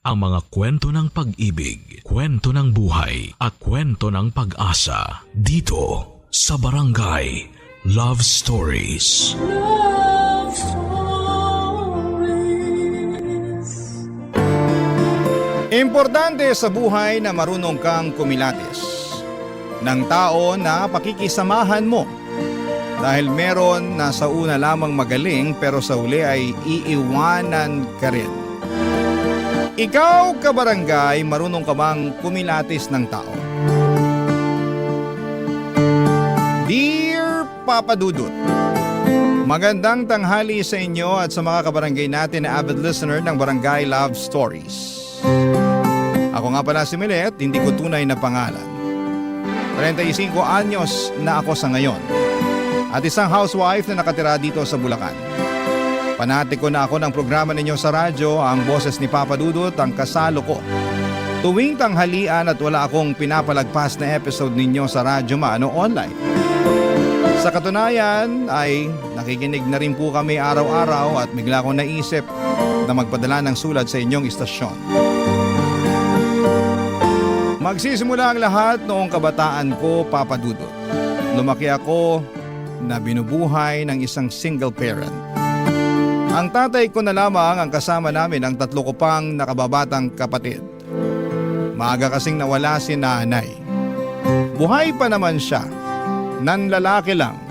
ang mga kwento ng pag-ibig, kwento ng buhay at kwento ng pag-asa dito sa Barangay Love Stories. Love Stories. Importante sa buhay na marunong kang kumilatis ng tao na pakikisamahan mo. Dahil meron na sa una lamang magaling pero sa uli ay iiwanan ka rin. Ikaw, kabarangay, marunong ka bang kumilatis ng tao? Dear Papa Dudut, magandang tanghali sa inyo at sa mga kabarangay natin na avid listener ng Barangay Love Stories. Ako nga pala si Milet, hindi ko tunay na pangalan. 35 anyos na ako sa ngayon at isang housewife na nakatira dito sa Bulacan. Panati ko na ako ng programa ninyo sa radyo, ang boses ni Papa Dudut, ang kasalo ko. Tuwing tanghalian at wala akong pinapalagpas na episode ninyo sa radyo maano online. Sa katunayan ay nakikinig na rin po kami araw-araw at bigla akong naisip na magpadala ng sulat sa inyong istasyon. Magsisimula ang lahat noong kabataan ko, Papa Dudut. Lumaki ako na binubuhay ng isang single parent. Ang tatay ko na lamang ang kasama namin ang 3 ko pang nakababatang kapatid. Maaga kasing nawala si nanay. Buhay pa naman siya, nanlalaki lang.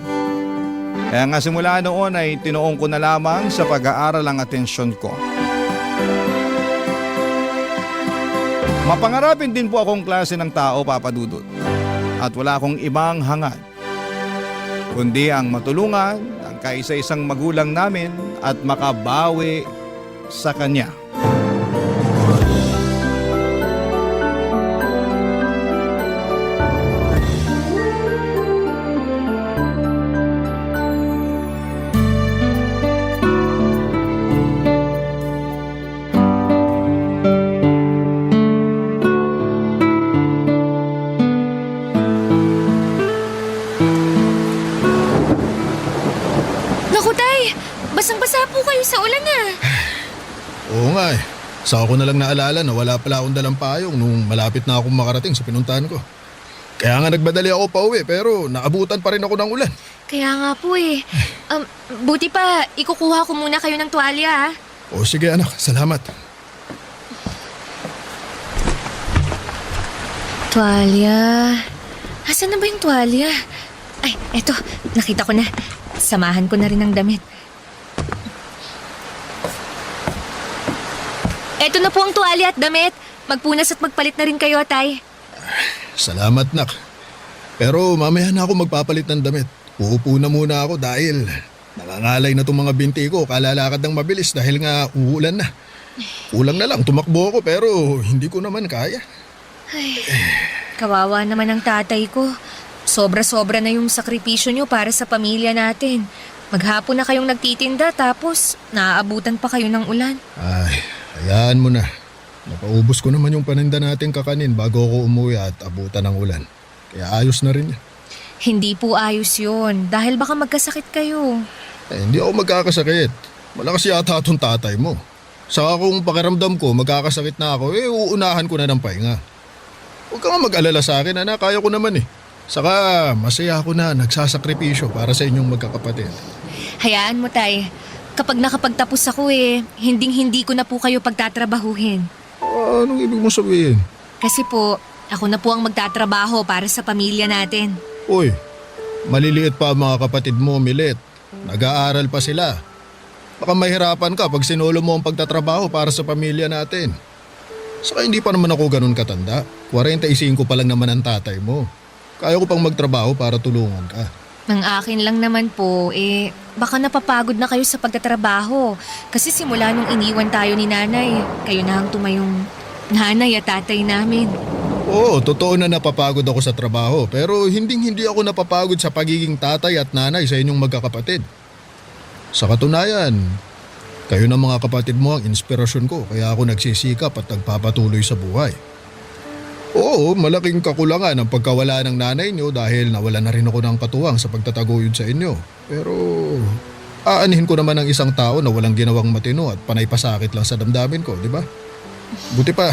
Kaya nga simula noon ay tinuong ko na lamang sa pag-aaral ang atensyon ko. Mapangarapin din po akong klase ng tao, Papa Dudut. At wala akong ibang hangad kundi ang matulungan ang kaisa-isang magulang namin at makabawi sa kanya. Basang-basa po kayo sa ulan ah. Oo nga eh. Saka ko na lang naalala na wala pala akong dalang payong nung malapit na akong makarating sa pinuntahan ko. Kaya nga nagmadali ako pa uwi pero naabutan pa rin ako ng ulan. Kaya nga po eh. Buti pa, ikukuha ko muna kayo ng tuwalya ah. O sige anak, salamat. Tuwalya. Asan na ba yung tuwalya? Ay, eto, nakita ko na. Samahan ko na rin ng damit. Eto na po ang tuwalya at damit. Magpunas at magpalit na rin kayo, tay. Salamat nak. Pero mamaya na ako magpapalit ng damit. Uupo na muna ako dahil nangangalay na itong mga binti ko. Kalalakad ng mabilis dahil nga uulan na. Kulang na lang, tumakbo ako pero hindi ko naman kaya. Ay, kawawa naman ang tatay ko. Sobra-sobra na yung sakripisyo nyo para sa pamilya natin. Maghapon na kayong nagtitinda tapos naaabutan pa kayo ng ulan. Ay, hayaan mo na. Napaubos ko naman yung paninda natin kakanin bago ako umuwi at abutan ng ulan. Kaya ayos na rin yan. Hindi po ayos yun dahil baka magkasakit kayo. Hindi ako magkakasakit. Malakas yata itong tatay mo. Saka kung pakiramdam ko magkakasakit na ako, uunahan ko na ng pahinga. Huwag ka nga mag-alala sa akin, anak. Kaya ko naman eh. Saka masaya ako na nagsasakripisyo para sa inyong magkakapatid. Hayaan mo, tay. Kapag nakapagtapos ako hinding-hindi ko na po kayo pagtatrabahuhin. Anong ibig mo sabihin? Kasi po, ako na po ang magtatrabaho para sa pamilya natin. Uy, maliliit pa ang mga kapatid mo, Milet. Nag-aaral pa sila. Baka mahirapan ka pag sinulo mo ang pagtatrabaho para sa pamilya natin. Saka hindi pa naman ako ganun katanda. 45 pa lang naman ang tatay mo. Kaya ko pang magtrabaho para tulungan ka. Ang akin lang naman po, baka napapagod na kayo sa pagtatrabaho. Kasi simula nung iniwan tayo ni nanay, kayo na ang tumayong nanay at tatay namin. Oo, totoo na napapagod ako sa trabaho. Pero hindi ako napapagod sa pagiging tatay at nanay sa inyong magkakapatid. Sa katunayan, kayo na mga kapatid mo ang inspirasyon ko. Kaya ako nagsisikap at nagpapatuloy sa buhay. Oo, malaking kakulangan ang pagkawala ng nanay niyo dahil nawala na rin ako ng katuwang sa pagtataguyod sa inyo. Pero aanhin ko naman ang isang tao na walang ginawang matino at panay pasakit lang sa damdamin ko, di ba? Buti pa,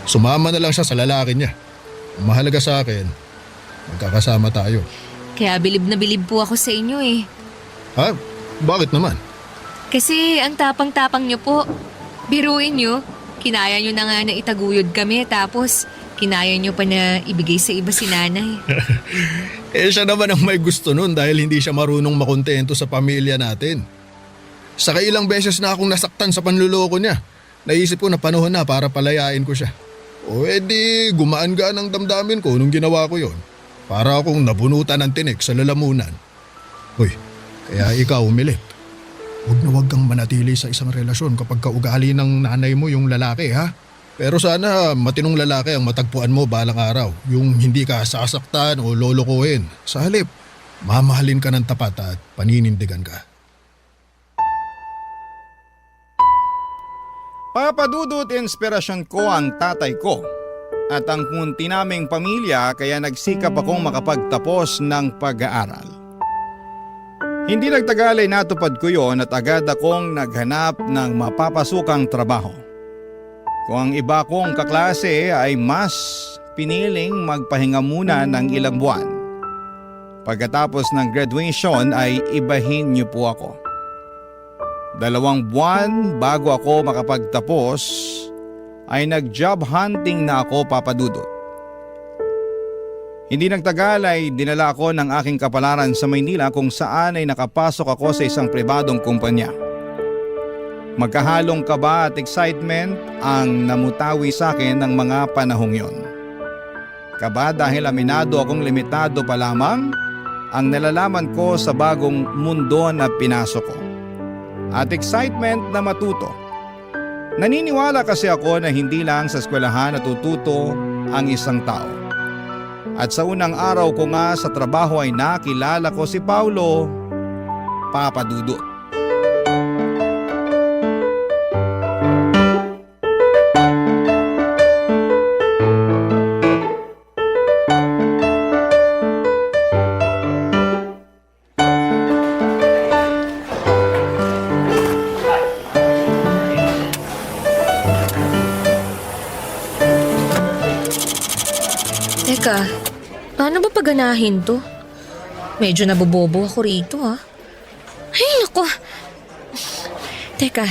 sumama na lang siya sa lalaki niya. Ang mahalaga sa akin, magkakasama tayo. Kaya bilib na bilib po ako sa inyo eh. Ha? Bakit naman? Kasi ang tapang-tapang nyo po. Biruin nyo, kinaya nyo na nga na itaguyod kami tapos kinaya nyo pa na ibigay sa iba si nanay. Siya naman ang may gusto nun dahil hindi siya marunong makontento sa pamilya natin. Saka ilang beses na akong nasaktan sa panluloko niya. Naisip ko na panahon na para palayain ko siya. O edi gumaan-gaan ang damdamin ko nung ginawa ko yon. Para akong nabunutan ng tinik sa lalamunan. Hoy, kaya ikaw umilit. Huwag kang manatili sa isang relasyon kapag kaugali ng nanay mo yung lalaki ha. Pero sana matinong lalaki ang matagpuan mo balang araw. Yung hindi ka sasaktan o lolokohin. Sa halip, mamahalin ka ng tapat at paninindigan ka. Papadudot inspirasyon ko ang tatay ko at ang munti naming pamilya kaya nagsikap akong makapagtapos ng pag-aaral. Hindi nagtagal ay natupad ko yon at agad akong naghanap ng mapapasukang trabaho. Kung ang iba kong kaklase ay mas piniling magpahinga muna ng ilang buwan. Pagkatapos ng graduation ay ibahin niyo po ako. 2 buwan bago ako makapagtapos ay nag-job hunting na ako, papadudot. Hindi nagtagal ay dinala ako ng aking kapalaran sa Maynila kung saan ay nakapasok ako sa isang pribadong kumpanya. Magkahalong kaba at excitement ang namutawi sa akin ng mga panahong yon. Kaba dahil aminado akong limitado pa lamang ang nalalaman ko sa bagong mundo na pinasok ko. At excitement na matuto. Naniniwala kasi ako na hindi lang sa eskwelahan natututo ang isang tao. At sa unang araw ko nga sa trabaho ay nakilala ko si Paulo, papadudot. Teka, paano ba paganahin to? Medyo nabobobo ako rito ha. Ay naku! Teka,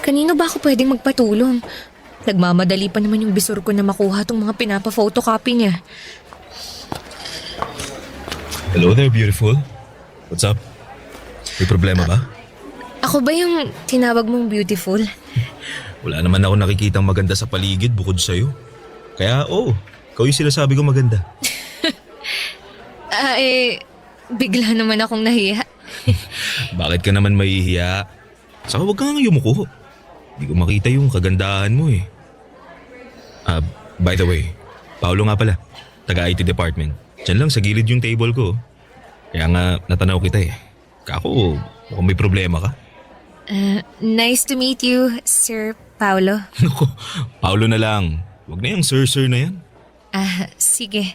kanino ba ako pwedeng magpatulong? Nagmamadali pa naman yung bisor ko na makuha tong mga pinapa-photocopy niya. Hello there, beautiful. What's up? May problema ba? Ako ba yung tinawag mong beautiful? Wala naman ako nakikitang maganda sa paligid bukod sa'yo. Kaya ikaw yung sinasabi ko maganda. Bigla naman akong nahiya. Bakit ka naman mahihiya? Saka huwag kang yumuko. Hindi ko makita yung kagandahan mo eh. By the way, Paolo nga pala, taga-IT department. Diyan lang sa gilid yung table ko. Kaya nga natanaw kita eh. Kako, mukhang may problema ka. Nice to meet you, Sir Paulo. Naku, Paolo na lang. Huwag na yung sir na yan. Sige.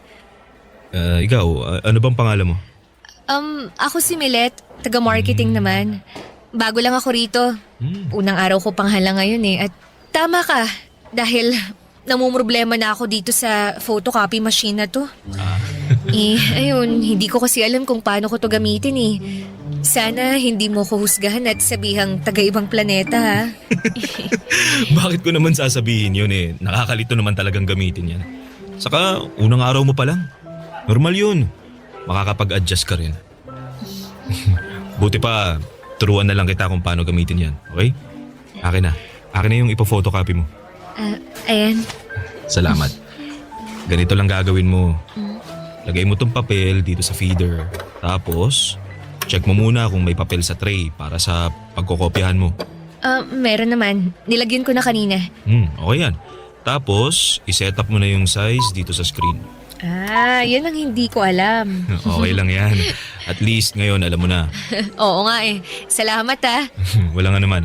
Ikaw, ano bang pangalan mo? Ako si Milet, taga-marketing naman. Bago lang ako rito. Unang araw ko panghala ngayon eh. At tama ka, dahil namumroblema na ako dito sa photocopy machine na to. Ayun, hindi ko kasi alam kung paano ko to gamitin eh. Sana hindi mo ko husgahan at sabihang taga-ibang planeta ha. Bakit ko naman sasabihin yun eh? Nakakalito naman talagang gamitin yan. Saka unang araw mo pa lang. Normal yun. Makakapag-adjust ka rin. Buti pa, turuan na lang kita kung paano gamitin yan. Okay? Akin na. Akin na yung ipo-photocopy mo. Ayan. Salamat. Ganito lang gagawin mo. Lagay mo tong papel dito sa feeder. Tapos, check mo muna kung may papel sa tray para sa pagkokopyahan mo. Meron naman. Nilagyan ko na kanina. Okay yan. Tapos, iset up mo na yung size dito sa screen. Yan ang hindi ko alam. Okay lang yan. At least ngayon alam mo na. Oo nga eh. Salamat ah. Wala nga naman.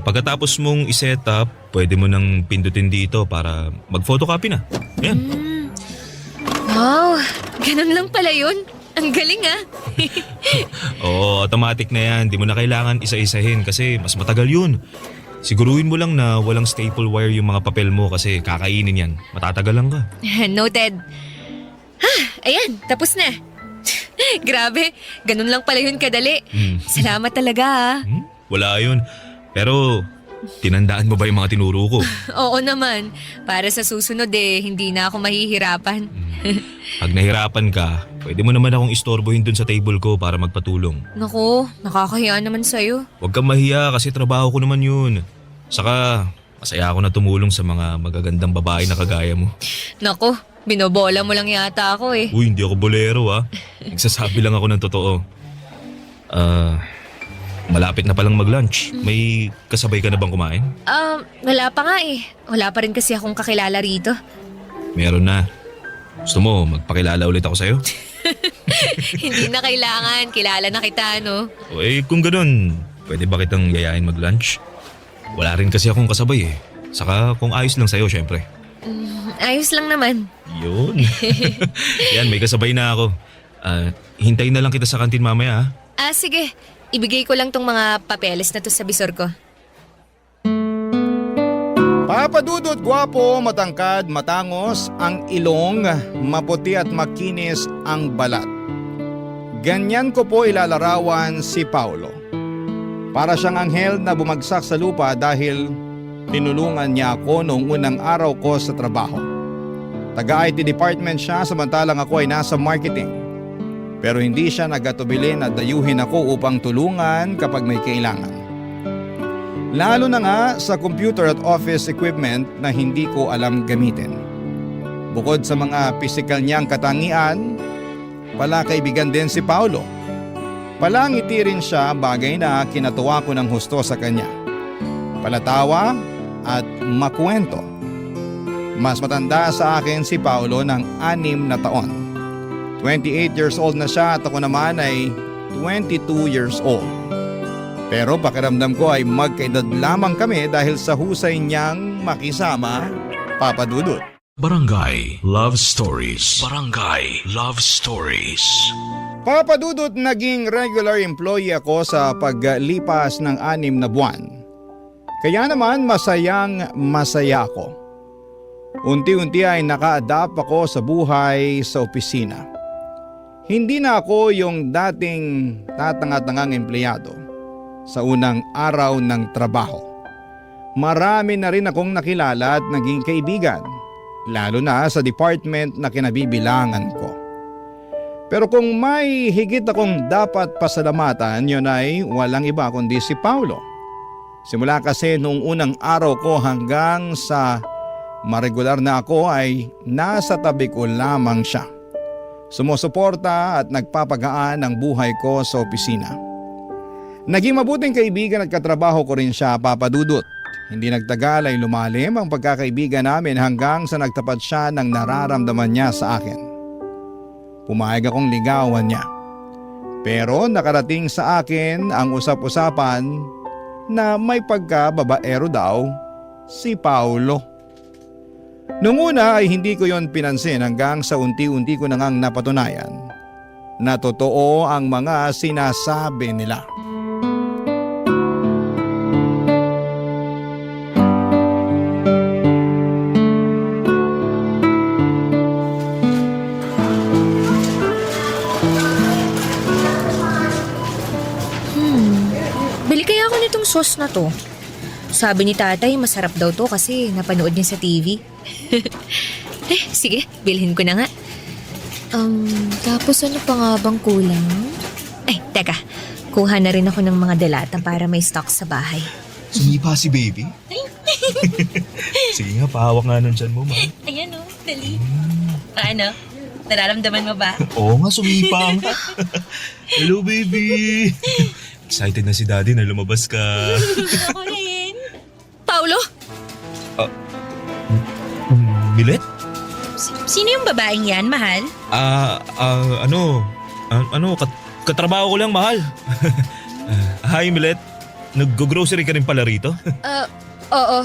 Pagkatapos mong iset up, pwede mo nang pindutin dito para mag-photocopy na. Yan. Wow, ganun lang pala yun. Ang galing ah. Oo, automatic na yan. Di mo na kailangan isa-isahin kasi mas matagal yun. Siguruhin mo lang na walang staple wire yung mga papel mo kasi kakainin yan. Matatagalan ka. Noted. Ayan, tapos na. Grabe, ganun lang pala yun kadali. Salamat talaga ah. Wala yun. Pero tinandaan mo ba yung mga tinuro ko? Oo naman, para sa susunod hindi na ako mahihirapan. Pag nahirapan ka, pwede mo naman akong istorbohin dun sa table ko para magpatulong. Naku, nakakahiya naman sa'yo. Huwag kang mahiya kasi trabaho ko naman yun. Saka, masaya ako na tumulong sa mga magagandang babae na kagaya mo. Naku, binobola mo lang yata ako eh. Uy, hindi ako bolero Nagsasabi lang ako ng totoo. Malapit na palang mag-lunch. May kasabay ka na bang kumain? Wala pa nga eh. Wala pa rin kasi akong kakilala rito. Meron na. Gusto mo, magpakilala ulit ako sa'yo? Hindi na kailangan, kilala na kita no. O kung ganun, pwede ba kitang yayain mag-lunch? Wala rin kasi akong kasabay Saka kung ayos lang sa'yo, syempre. Ayos lang naman. Yun. Yan, may kasabay na ako. Hintayin na lang kita sa kantin mamaya Sige. Ibigay ko lang tong mga papeles na to sa bisor ko. Papadudot, gwapo, matangkad, matangos, ang ilong, maputi at makinis ang balat. Ganyan ko po ilalarawan si Paulo. Para siyang anghel na bumagsak sa lupa dahil tinulungan niya ako noong unang araw ko sa trabaho. Taga-IT department siya samantalang ako ay nasa marketing. Pero hindi siya nagatubili na dayuhin ako upang tulungan kapag may kailangan. Lalo na nga sa computer at office equipment na hindi ko alam gamitin. Bukod sa mga pisikal niyang katangian, pala kaibigan din si Paulo. Palangiti rin siya, bagay na kinatuwa ko ng husto sa kanya. Palatawa at makuwento. Mas matanda sa akin si Paulo ng 6 na taon. 28 years old na siya at ako naman ay 22 years old. Pero pakiramdam ko ay magkaedad lamang kami dahil sa husay niyang makisama, Papa Dudut. Barangay Love Stories. Barangay Love Stories. Papa Dudut, naging regular employee ako sa paglipas ng 6 na buwan. Kaya naman masayang masaya ako. Unti-unti ay naka-adapt ako sa buhay sa opisina. Hindi na ako yung dating tatanga-tangang empleyado sa unang araw ng trabaho. Marami na rin akong nakilala at naging kaibigan, lalo na sa department na kinabibilangan ko. Pero kung may higit akong dapat pasalamatan, yun ay walang iba kundi si Paulo. Simula kasi noong unang araw ko hanggang sa maregular na ako ay nasa tabi ko lamang siya. Sumusuporta at nagpapagaan ang buhay ko sa opisina. Naging mabuting kaibigan at katrabaho ko rin siya, Papa Dudut. Hindi nagtagal ay lumalim ang pagkakaibigan namin hanggang sa nagtapat siya ng nararamdaman niya sa akin. Pumayag akong ligawan niya. Pero nakarating sa akin ang usap-usapan na may pagkababaero daw si Paulo. Noong una ay hindi ko yon pinansin hanggang sa unti-unti ko na ngang napatunayan na totoo ang mga sinasabi nila. Bili kaya ako nitong sauce na to. Sabi ni tatay masarap daw to kasi napanood niya sa TV. Sige, bilhin ko na nga. Tapos ano pa nga bang kulang? Teka. Kuha na rin ako ng mga delata para may stock sa bahay. Sumipa si baby? Sige nga, pahawak nga nun dyan mo, ma. Ayan o, dali. Ano? Nararamdaman mo ba? Oo nga, sumipa nga. Hello, baby. Excited na si daddy na lumabas ka. Ako rin. Paulo? Milet? Sino yung babaeng yan, mahal? Katrabaho ko lang, mahal. Hi, Milet. Nag-grocery ka rin pala rito? Oo.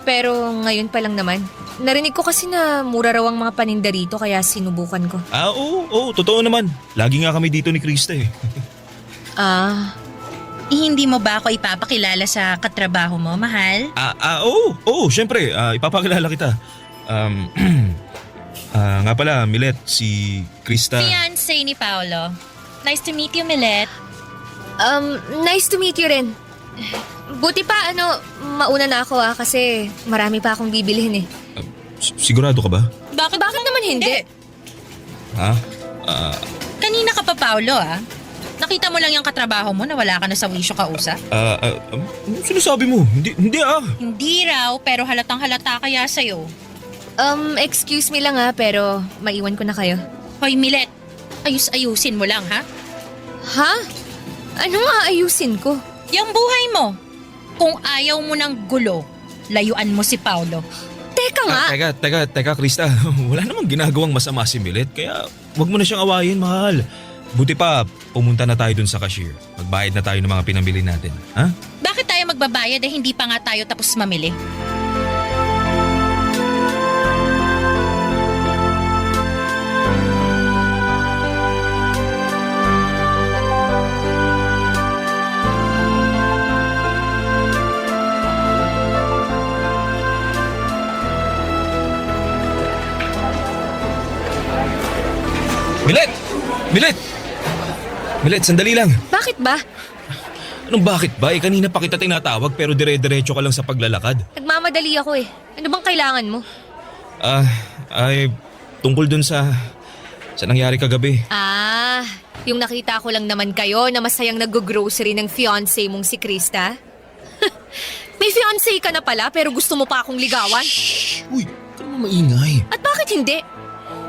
Pero ngayon pa lang naman. Narinig ko kasi na mura raw ang mga paninda rito kaya sinubukan ko. Oo, totoo naman. Lagi nga kami dito ni Krista eh. Hindi mo ba ako ipapakilala sa katrabaho mo, mahal? Oo, syempre. Ipapakilala kita. Nga pala, Milet, si Krista. Fiancé ni Paolo. Nice to meet you, Milet. Nice to meet you rin. Buti pa, mauna na ako kasi marami pa akong bibilhin eh. Sigurado ka ba? Bakit naman hindi? Ha? Kanina ka pa, Paolo, Nakita mo lang yung katrabaho mo na wala ka na sa wisyo kausap? Ano sinasabi mo? Hindi ah. Hindi raw, pero halatang halata kaya sa'yo. Excuse me lang pero maiwan ko na kayo. Hoy, Milet, ayusin mo lang, ha? Ha? Ano nga ayusin ko? Yung buhay mo. Kung ayaw mo ng gulo, layuan mo si Paolo. Teka nga! Teka, Krista. Wala namang ginagawang masama si Milet, kaya wag mo na siyang awayin, mahal. Buti pa, pumunta na tayo dun sa cashier. Magbayad na tayo ng mga pinamili natin, ha? Bakit tayo magbabayad hindi pa nga tayo tapos mamili? Milet, sandali lang. Bakit ba? Anong bakit ba? Kanina pa kita tinatawag pero dire-diretso ka lang sa paglalakad. Nagmamadali ako eh. Ano bang kailangan mo? Tungkol dun sa nangyari kagabi. Yung nakita ko lang naman kayo na masayang nag-grocery ng fiancé mong si Krista. May fiancé ka na pala pero gusto mo pa akong ligawan? Uy, ka naman maingay. At bakit hindi?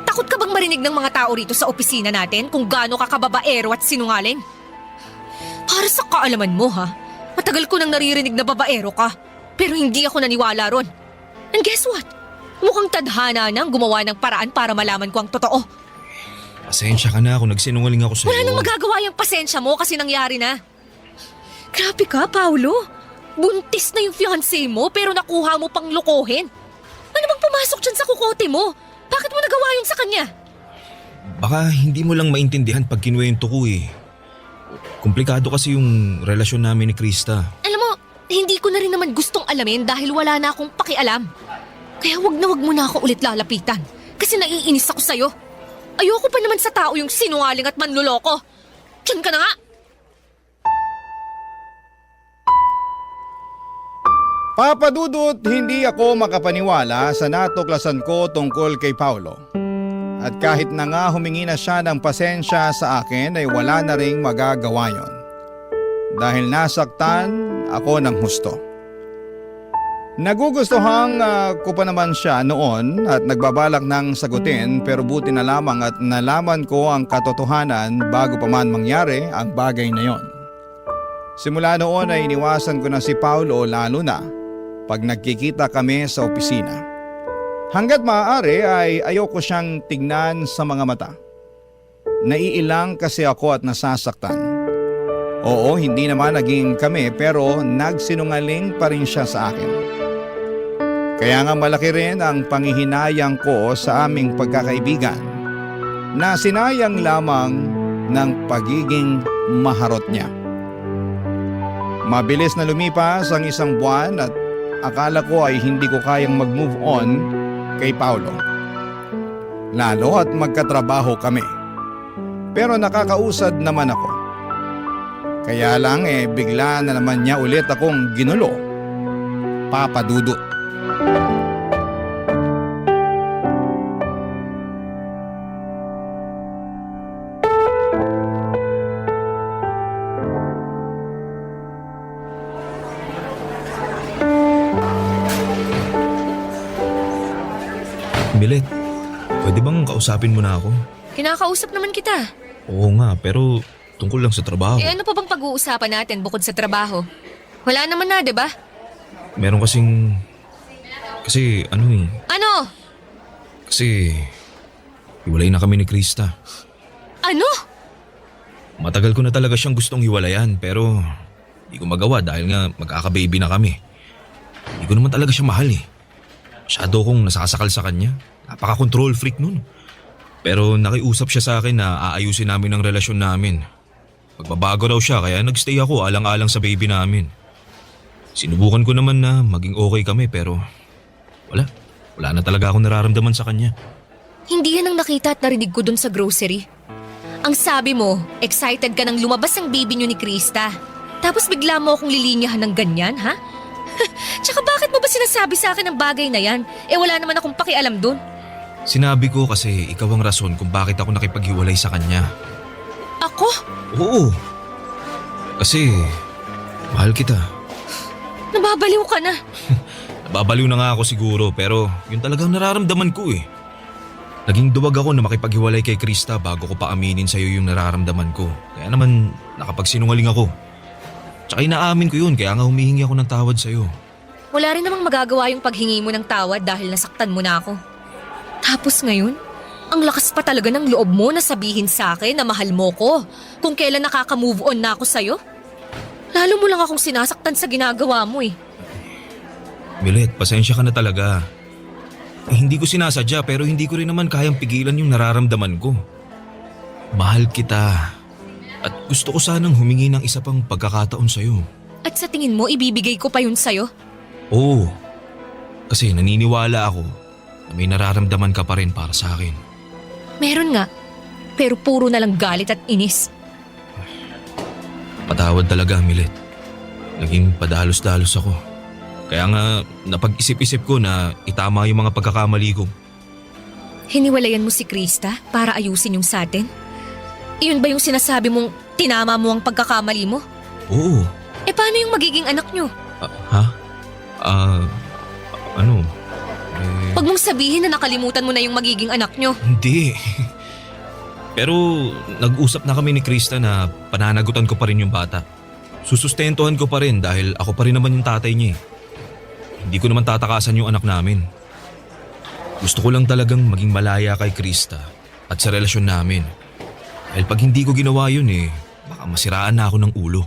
Takot ka bang marinig ng mga tao rito sa opisina natin kung gaano ka kababaero at sinungaling? Para sa kaalaman mo matagal ko nang naririnig na babaero ka, pero hindi ako naniwala ron. And guess what? Mukhang tadhana nang gumawa ng paraan para malaman ko ang totoo. Pasensya ka na kung nagsinungaling ako sa'yo. Wala nang magagawa yung pasensya mo kasi nangyari na. Grabe ka, Paolo. Buntis na yung fiancé mo pero nakuha mo pang lokohin. Ano bang pumasok dyan sa kukote mo? Bakit mo nagawa yun sa kanya? Baka hindi mo lang maintindihan pag kinuwento ko eh. Komplikado kasi yung relasyon namin ni Krista. Alam mo, hindi ko na rin naman gustong alamin dahil wala na akong pakialam. Kaya wag mo na ako ulit lalapitan. Kasi naiinis ako sa'yo. Ayoko pa naman sa tao yung sinungaling at manluloko. Diyan ka na nga! Papadudot, hindi ako makapaniwala sa natuklasan ko tungkol kay Paolo. At kahit na nga humingi na siya ng pasensya sa akin ay wala na ring magagawa yon. Dahil nasaktan ako ng husto. Nagugustuhan ko pa naman siya noon at nagbabalak ng sagutin pero buti na lamang at nalaman ko ang katotohanan bago pa man mangyari ang bagay na yon. Simula noon ay iniwasan ko na si Paolo lalo na pag nagkikita kami sa opisina. Hanggat maaari ay ayoko siyang tignan sa mga mata. Naiilang kasi ako at nasasaktan. Oo, hindi naman naging kami pero nagsinungaling pa rin siya sa akin. Kaya nga malaki rin ang panghihinayang ko sa aming pagkakaibigan na sinayang lamang ng pagiging maharot niya. Mabilis na lumipas ang isang buwan at akala ko ay hindi ko kayang mag-move on kay Paolo. Lalo at magkatrabaho kami. Pero nakakausad naman ako. Kaya lang bigla na naman niya ulit akong ginulo. Papadudot. Milet, pwede bang kausapin mo na ako? Kinakausap naman kita. Oo nga, pero tungkol lang sa trabaho. Ano pa bang pag-uusapan natin bukod sa trabaho? Wala naman na, di ba? Meron kasing... Kasi Ano? Kasi... hiwalay na kami ni Krista. Ano? Matagal ko na talaga siyang gustong hiwalayan pero... Hindi ko magawa dahil nga magkaka-baby na kami. Hindi ko naman talaga siya mahal eh. Masyado kong nasasakal sa kanya. Napaka-control freak nun. Pero nakiusap siya sa akin na aayusin namin ang relasyon namin. Magbabago raw siya kaya nagstay ako alang-alang sa baby namin. Sinubukan ko naman na maging okay kami pero wala. Wala na talaga akong nararamdaman sa kanya. Hindi yan ang nakita at narinig ko dun sa grocery. Ang sabi mo, excited ka nang lumabas ang baby niyo ni Krista. Tapos bigla mo akong lilinyahan ng ganyan, ha? Tsaka bakit mo ba sinasabi sa akin ang bagay na yan? Wala naman akong pakialam dun. Sinabi ko kasi ikaw ang rason kung bakit ako nakipaghiwalay sa kanya. Ako? Oo. Kasi mahal kita. Nababaliw ka na. Nababaliw na nga ako siguro pero yun talagang nararamdaman ko eh. Naging duwag ako na makipaghiwalay kay Krista bago ko pa aminin sa'yo yung nararamdaman ko. Kaya naman nakapagsinungaling ako. Tsaka inaamin ko yun kaya nga humihingi ako ng tawad sa'yo. Wala rin namang magagawa yung paghingi mo ng tawad dahil nasaktan mo na ako. Tapos ngayon, ang lakas pa talaga ng loob mo na sabihin sa akin na mahal mo ko kung kailan nakaka-move on na ako sa'yo. Lalo mo lang akong sinasaktan sa ginagawa mo eh. Milet, pasensya ka na talaga. Hindi ko sinasadya pero hindi ko rin naman kayang pigilan yung nararamdaman ko. Mahal kita. At gusto ko sanang humingi ng isa pang pagkakataon sa'yo. At sa tingin mo, ibibigay ko pa yun sa'yo? Oo. Kasi naniniwala ako na may nararamdaman ka pa rin para sa akin. Meron nga, pero puro na lang galit at inis. Patawad talaga, Milet. Naging padalos-dalos ako. Kaya nga napag-isip-isip ko na itama yung mga pagkakamali ko. Hiniwalayan mo si Krista para ayusin yung sa atin? Iyon ba yung sinasabi mong tinama mo ang pagkakamali mo? Oo. Paano yung magiging anak nyo? Ha? Ano? Huwag mong sabihin na nakalimutan mo na yung magiging anak nyo. Hindi. Pero nag-usap na kami ni Krista na pananagutan ko pa rin yung bata. Susustentuhan ko pa rin dahil ako pa rin naman yung tatay niya eh. Hindi ko naman tatakasan yung anak namin. Gusto ko lang talagang maging malaya kay Krista at sa relasyon namin. Dahil pag hindi ko ginawa yun baka masiraan na ako ng ulo.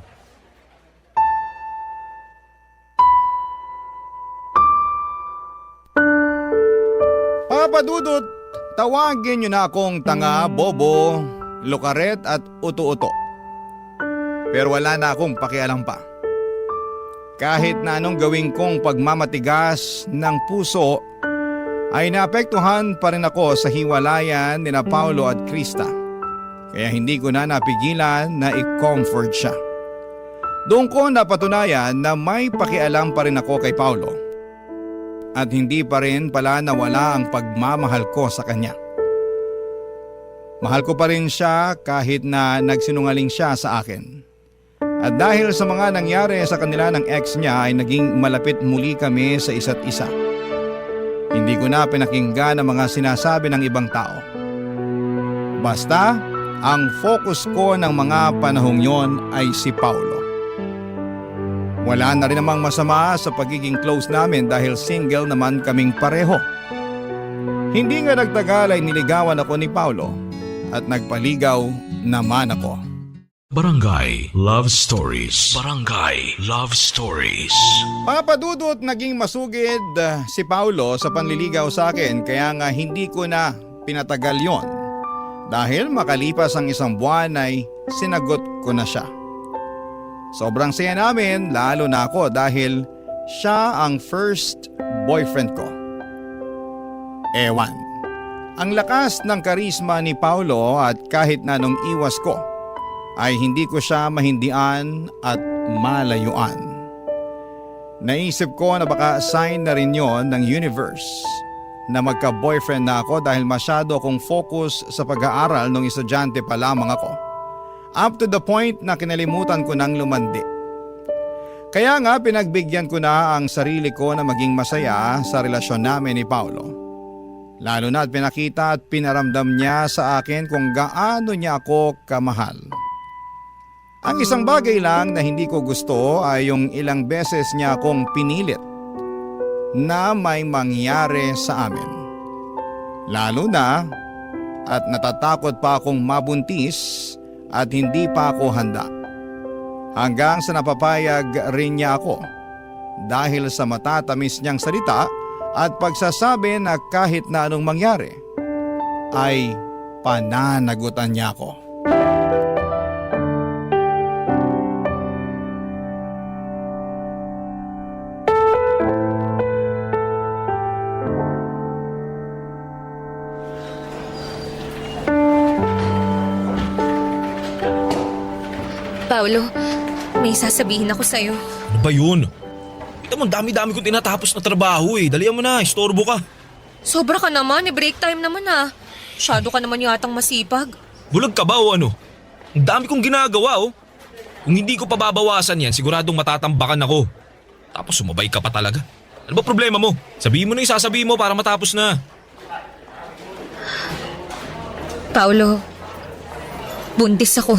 Papa Dudut, tawagin niyo na akong tanga, bobo, lukaret at uto-uto. Pero wala na akong pakialam pa. Kahit na anong gawin kong pagmamatigas ng puso, ay naapektuhan pa rin ako sa hiwalayan ni na Paulo at Krista. Kaya hindi ko na napigilan na i-comfort siya. Doon ko napatunayan na may pakialam pa rin ako kay Paulo. At hindi pa rin pala nawala ang pagmamahal ko sa kanya. Mahal ko pa rin siya kahit na nagsinungaling siya sa akin. At dahil sa mga nangyari sa kanila ng ex niya ay naging malapit muli kami sa isa't isa. Hindi ko na pinakinggan ang mga sinasabi ng ibang tao. Basta, ang focus ko ng mga panahong yon ay si Paulo. Wala na rin namang masama sa pagiging close namin dahil single naman kaming pareho. Hindi nga nagtagal ay niligawan ako ni Paulo at nagpaligaw naman ako. Barangay Love Stories. Barangay Love Stories. Papadudot naging masugid si Paulo sa panliligaw sa akin kaya nga hindi ko na pinatagal yon. Dahil makalipas ang isang buwan ay sinagot ko na siya. Sobrang saya namin lalo na ako dahil siya ang first boyfriend ko. Ewan. Ang lakas ng karisma ni Paulo at kahit na nung iwas ko ay hindi ko siya mahindian at malayuan. Naisip ko na baka sign na rin yon ng universe na magka-boyfriend na ako dahil masyado akong focus sa pag-aaral nung estudyante pa lamang ako. Up to the point na kinalimutan ko nang lumandi. Kaya nga pinagbigyan ko na ang sarili ko na maging masaya sa relasyon namin ni Paulo. Lalo na at pinakita at pinaramdam niya sa akin kung gaano niya ako kamahal. Ang isang bagay lang na hindi ko gusto ay yung ilang beses niya akong pinilit na may mangyari sa amin. Lalo na at natatakot pa akong mabuntis at hindi pa ako handa. Hanggang sa napapayag rin niya ako dahil sa matatamis niyang salita at pagsasabi na kahit na anong mangyari ay pananagutan niya ako. Paolo, may sasabihin ako sa'yo. Ano ba yun? Kita mo, dami-dami kong tinatapos na trabaho eh. Dalihan mo na, istorbo ka. Sobra ka naman, break time naman ah. Masyado ka naman yatang masipag. Bulag ka ba o ano? Ang dami kong ginagawa oh. Kung hindi ko pababawasan yan, siguradong matatambakan ako. Tapos sumabay ka pa talaga. Ano ba problema mo? Sabihin mo na yung sasabihin mo para matapos na. Paolo, buntis ako.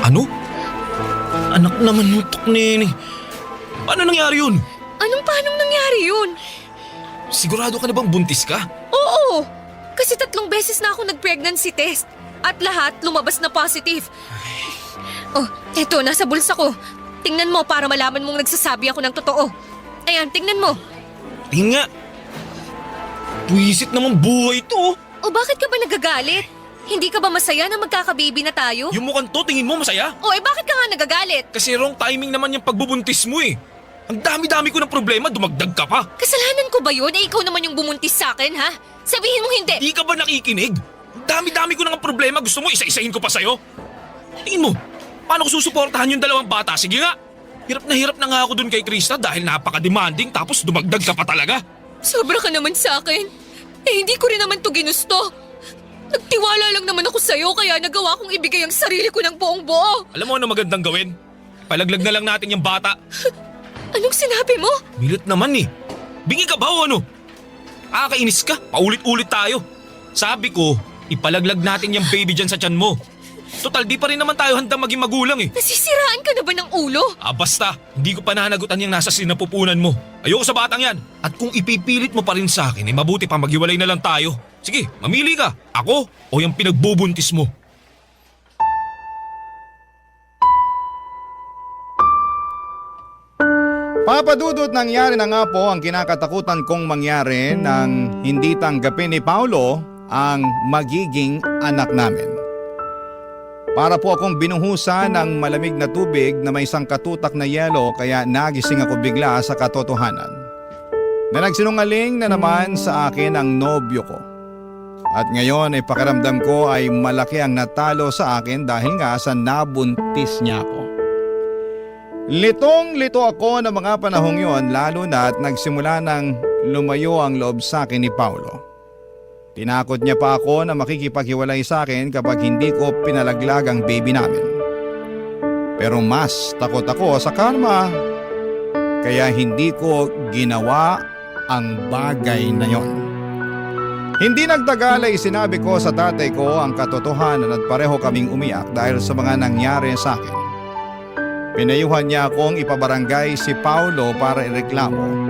Ano? Anak naman nutok nini. Paano nangyari yun? Paanong nangyari yun? Sigurado ka na bang buntis ka? Oo! Kasi 3 beses na ako nag-pregnancy test. At lahat lumabas na positive. Oh, eto, nasa bulsa ko. Tingnan mo para malaman mong nagsasabi ako ng totoo. Ayan, tingnan mo. Tingin nga. Buwisit naman buhay to. O bakit ka ba nagagalit? Hindi ka ba masaya na magkakababy na tayo? Yung mukhang to, tingin mo masaya? O bakit ka nga nagagalit? Kasi wrong timing naman yung pagbubuntis mo eh. Ang dami-dami ko ng problema, dumagdag ka pa. Kasalanan ko ba yun? Ikaw naman yung bumuntis sa akin, ha? Sabihin mo hindi. Di ka ba nakikinig? Ang dami-dami ko ng problema, gusto mo isa-isahin ko pa sa'yo? Tingin mo, paano ko susuportahan yung 2 bata? Sige nga. Hirap na nga ako dun kay Krista dahil napaka-demanding tapos dumagdag ka pa talaga. Sobra ka naman sa akin. Hindi ko rin naman to ginusto. Nagtiwala lang naman ako sa'yo kaya nagawa kong ibigay ang sarili ko ng buong buo. Alam mo ano magandang gawin? Palaglag na lang natin yung bata. Anong sinabi mo? Milit naman eh. Bingi ka ba o ano? Kainis ka, paulit-ulit tayo. Sabi ko, ipalaglag natin yung baby dyan sa tiyan mo. Total, di pa rin naman tayo handang maging magulang eh. Nasisiraan ka na ba ng ulo? Basta, hindi ko pa nanagutan yung nasa sinapupunan mo. Ayoko sa batang yan. At kung ipipilit mo pa rin sa akin, mabuti pa maghiwalay na lang tayo. Sige, mamili ka. Ako o yung pinagbubuntis mo. Papadudot, nangyari na nga po ang kinakatakutan kong mangyari nang hindi tanggapin ni Paolo ang magiging anak namin. Para po akong binuhusan ng malamig na tubig na may isang katutak na yelo kaya nagising ako bigla sa katotohanan. Na nagsinungaling na naman sa akin ang nobyo ko. At ngayon ay pakiramdam ko ay malaki ang natalo sa akin dahil nga sa nabuntis niya ako. Litong-lito ako ng mga panahong yon lalo na at nagsimula nang lumayo ang loob sa akin ni Paolo. Tinakot niya pa ako na makikipaghiwalay sa akin kapag hindi ko pinalaglag ang baby namin. Pero mas takot ako sa karma kaya hindi ko ginawa ang bagay na yon. Hindi nagtagal ay sinabi ko sa tatay ko ang katotohanan at pareho kaming umiyak dahil sa mga nangyari sa akin. Pinayuhan niya akong ipabarangay si Paolo para ireklamo.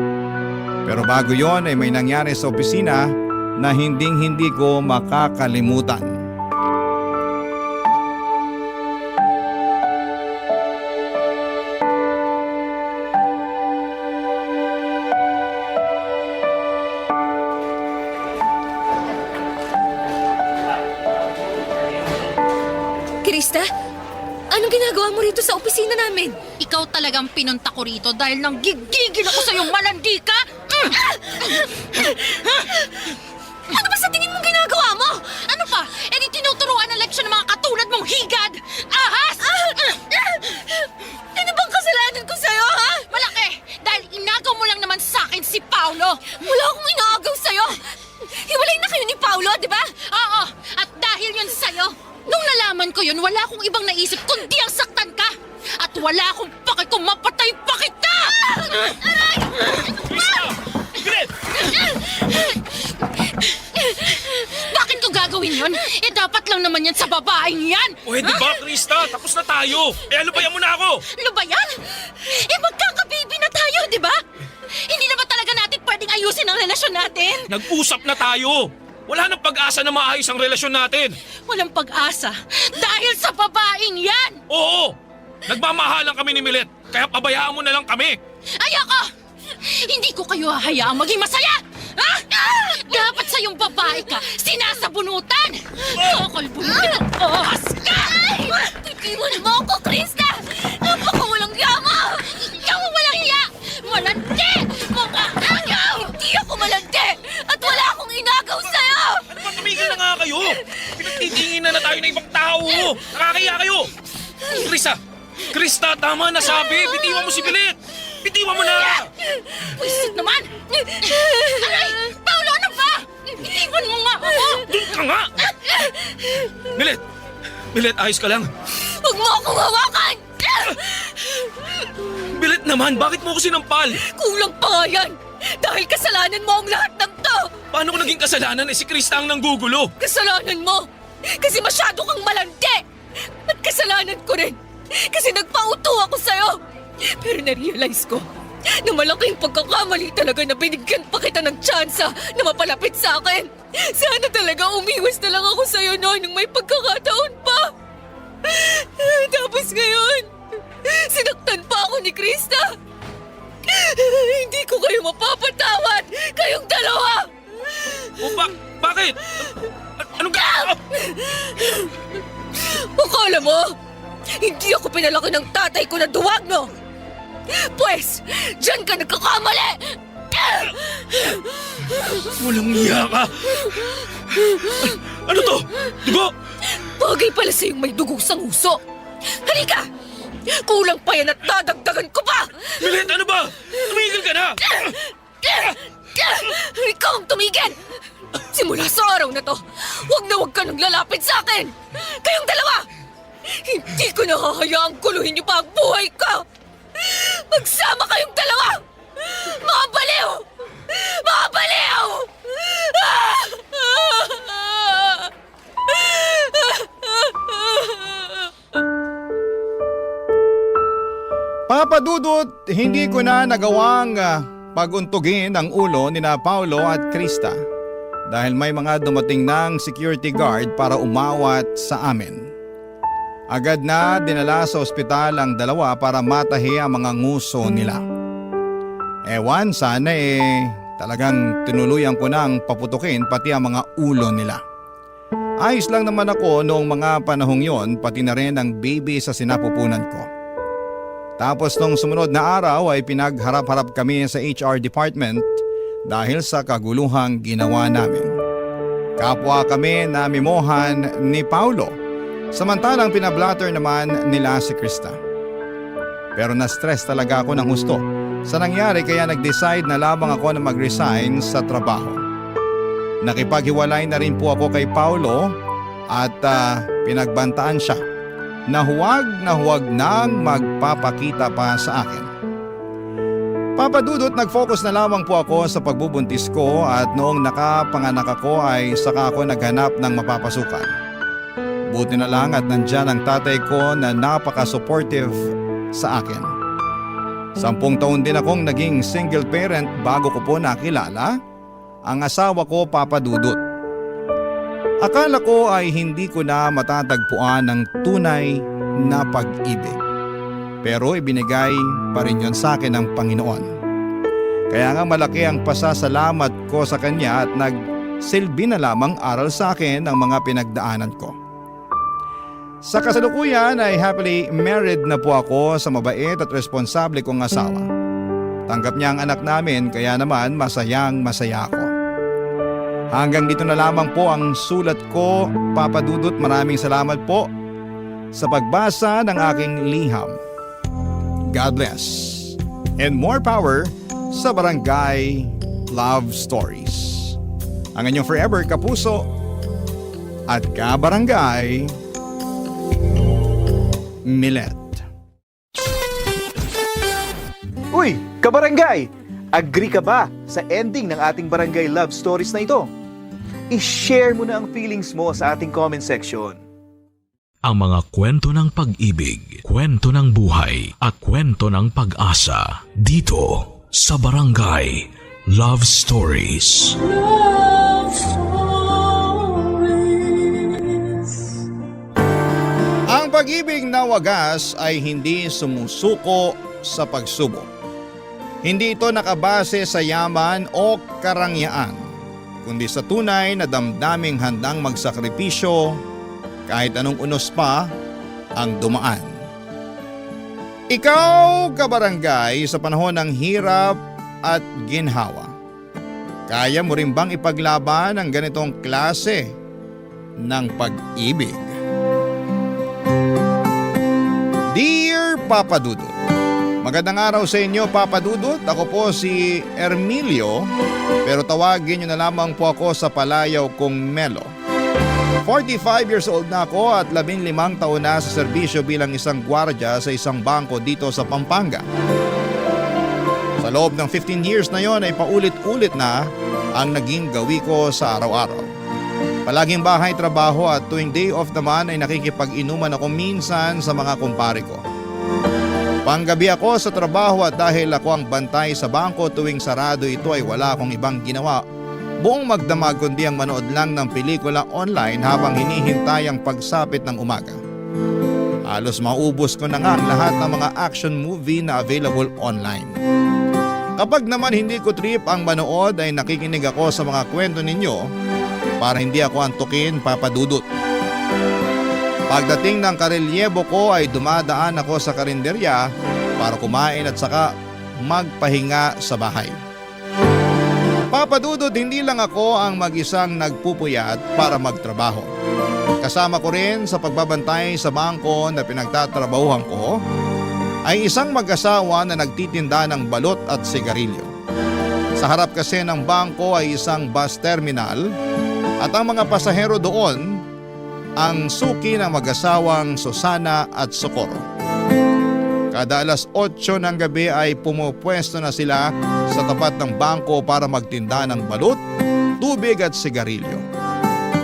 Pero bago yon ay may nangyari sa opisina na hindi ko makakalimutan. Krista, anong ginagawa mo rito sa opisina namin? Ikaw talagang pinunta ko rito dahil nang gigigil ako sa'yong malandi ka! Ano ba sa tingin mong ginagawa mo? Ano pa? Di tinuturuan ng leksyon ng mga katulad mong higad! Ahas! Ano bang kasalanan ko sa'yo, ha? Malaki! Dahil inagaw mo lang naman sa akin si Paolo! Wala akong inaagaw sa'yo. Hiwalay na kayo ni Paolo, di ba? Oo! At dahil yun sa'yo, nung nalaman ko yun, wala akong ibang naisip kundi ang saktan ka! At wala akong paki kung mapatay pa kita! Aray! Bakit ko gagawin yun? Dapat lang naman yan sa babaeng yan! Pwede ba, Krista? Tapos na tayo. Alubayan mo na ako. Lubayan? Magkakababy na tayo, di ba? Hindi na ba talaga natin pwedeng ayusin ang relasyon natin? Nag-usap na tayo. Wala nang pag-asa na maayos ang relasyon natin. Walang pag-asa dahil sa babaeng yan! Oo! Nagmamahalan kami ni Milet, kaya pabayaan mo na lang kami. Ayoko! Hindi ko kayo hahayaang maging masaya! Ha? Dapat sa yung babae ka, sinasabunutan! Kakalbunutin ang ahas ka! Iwan mo ako, Krista! Napakawalang yama! Ikaw ang walang hiya! Malandi! Mga agaw! Hindi ako malandi! At wala akong inagaw sa'yo! Ano ba, tumigil na nga kayo? Pinagtitingin na tayo ng ibang tao. Nakakaya kayo. Krista! Krista, tama na sabi! Bitiwan mo si Bilit! Bitiwan mo na! Pwisit naman! Aray! Paolo, ano ba? Itiwan mo nga ako! Doon ka nga! Bilit! Bilit, ayos ka lang? Huwag mo akong hawakan! Bilit naman, bakit mo ako sinampal? Kulang pa nga yan! Dahil kasalanan mo ang lahat ng to! Paano ko naging kasalanan si Krista ang nanggugulo? Kasalanan mo! Kasi masyado kang malandi! At kasalanan ko rin! Kasi nagpauto ako sa'yo! Pero na-realize ko na malaking pagkakamali talaga na binigyan pa kita ng tsansa na mapalapit sa akin. Sana talaga umiwas na lang ako sa'yo noon nung may pagkakataon pa. Tapos ngayon, sinaktan pa ako ni Krista. Hindi ko kayo mapapatawad! Kayong dalawa! O bakit? Anong ga... Akala mo, hindi ako pinalaki ng tatay ko na duwag, no? Pwes, dyan ka nagkakamali! Walang iya ka! Ano to? Dugo? Bagay pala sa'yong may dugo sa nguso. Halika! Kulang pa yan at dadagdagan ko pa! Bilit, ano ba? Tumigil ka na! Ikaw ang tumigil! Simula sa araw na to, huwag ka nang lalapit sa akin! Kayong dalawa! Hindi ko nahahayaang kuluhin niyo pa ang buhay ko! Magsama kayong dalawa! Mga baliw! Mga baliw! Papa Dudut, hindi ko na nagawang paguntugin ang ulo ni na Paolo at Krista dahil may mga dumating ng security guard para umawat sa amin. Agad na dinala sa ospital ang dalawa para matahi ang mga nguso nila. Ewan, sana talagang tinuluyan ko nang paputukin pati ang mga ulo nila. Ayos lang naman ako noong mga panahong yon, pati na rin ang baby sa sinapupunan ko. Tapos nung sumunod na araw ay pinagharap-harap kami sa HR department dahil sa kaguluhang ginawa namin. Kapwa kami na mimohan ni Paolo, samantalang pinablatter naman nila si Krista. Pero na-stress talaga ako ng husto sa nangyari kaya nag-decide na lamang ako na mag-resign sa trabaho. Nakipaghiwalay na rin po ako kay Paolo at pinagbantaan siya na huwag nang magpapakita pa sa akin. Papa Dudut, nag-focus na lamang po ako sa pagbubuntis ko at noong nakapanganak ako ay saka ako naghanap ng mapapasukan. Buti na lang at nandyan ang tatay ko na napaka-supportive sa akin. 10 taon din akong naging single parent bago ko po nakilala ang asawa ko, Papa Dudut. Akala ko ay hindi ko na matatagpuan ng tunay na pag-ibig. Pero ibinigay pa rin yon sa akin ng Panginoon. Kaya nga malaki ang pasasalamat ko sa Kanya at nagsilbi na lamang aral sa akin ang mga pinagdaanan ko. Sa kasalukuyan ay happily married na po ako sa mabait at responsable kong asawa. Tanggap niya ang anak namin kaya naman masayang masaya ako. Hanggang dito na lamang po ang sulat ko, Papa Dudut. Maraming salamat po sa pagbasa ng aking liham. God bless. And more power sa Barangay Love Stories. Ang inyong forever kapuso at kabarangay, Milet. Uy, kabarangay! Agree ka ba sa ending ng ating Barangay Love Stories na ito? I-share mo na ang feelings mo sa ating comment section. Ang mga kwento ng pag-ibig, kwento ng buhay at kwento ng pag-asa dito sa Barangay Love Stories. Love Stories. Ang pag-ibig na wagas ay hindi sumusuko sa pagsubok. Hindi ito nakabase sa yaman o karangyaan, kundi sa tunay na damdaming handang magsakripisyo kahit anong unos pa ang dumaan. Ikaw, kabarangay, sa panahon ng hirap at ginhawa, kaya mo rin bang ipaglaban ang ganitong klase ng pag-ibig? Papa Dudut. Magandang araw sa inyo, Papa Dudut. Ako po si Ermilio, pero tawagin niyo na lamang po ako sa palayaw kong Melo. 45 years old na ako at 15 taon na sa serbisyo bilang isang gwardya sa isang bangko dito sa Pampanga. Sa loob ng 15 years na yon ay paulit-ulit na ang naging gawi ko sa araw-araw. Palaging bahay trabaho at tuwing day off naman ay nakikipag-inuman ako minsan sa mga kumpare ko. Panggabi ako sa trabaho at dahil ako ang bantay sa bangko tuwing sarado ito ay wala akong ibang ginawa. Buong magdamag kundi ang manood lang ng pelikula online habang hinihintay ang pagsapit ng umaga. Halos maubos ko na nga ang lahat ng mga action movie na available online. Kapag naman hindi ko trip ang manood ay nakikinig ako sa mga kwento ninyo para hindi ako antukin, Papa Dudut. Pagdating ng karelyebo ko ay dumadaan ako sa karinderya para kumain at saka magpahinga sa bahay. Papa Dudut, hindi lang ako ang mag-isang nagpupuyat para magtrabaho. Kasama ko rin sa pagbabantay sa bangko na pinagtatrabahuhan ko ay isang mag-asawa na nagtitinda ng balot at sigarilyo. Sa harap kasi ng bangko ay isang bus terminal at ang mga pasahero doon ang suki ng mag-asawang Susana at Socorro. Kada alas 8 ng gabi ay pumupwesto na sila sa tapat ng bangko para magtinda ng balot, tubig at sigarilyo.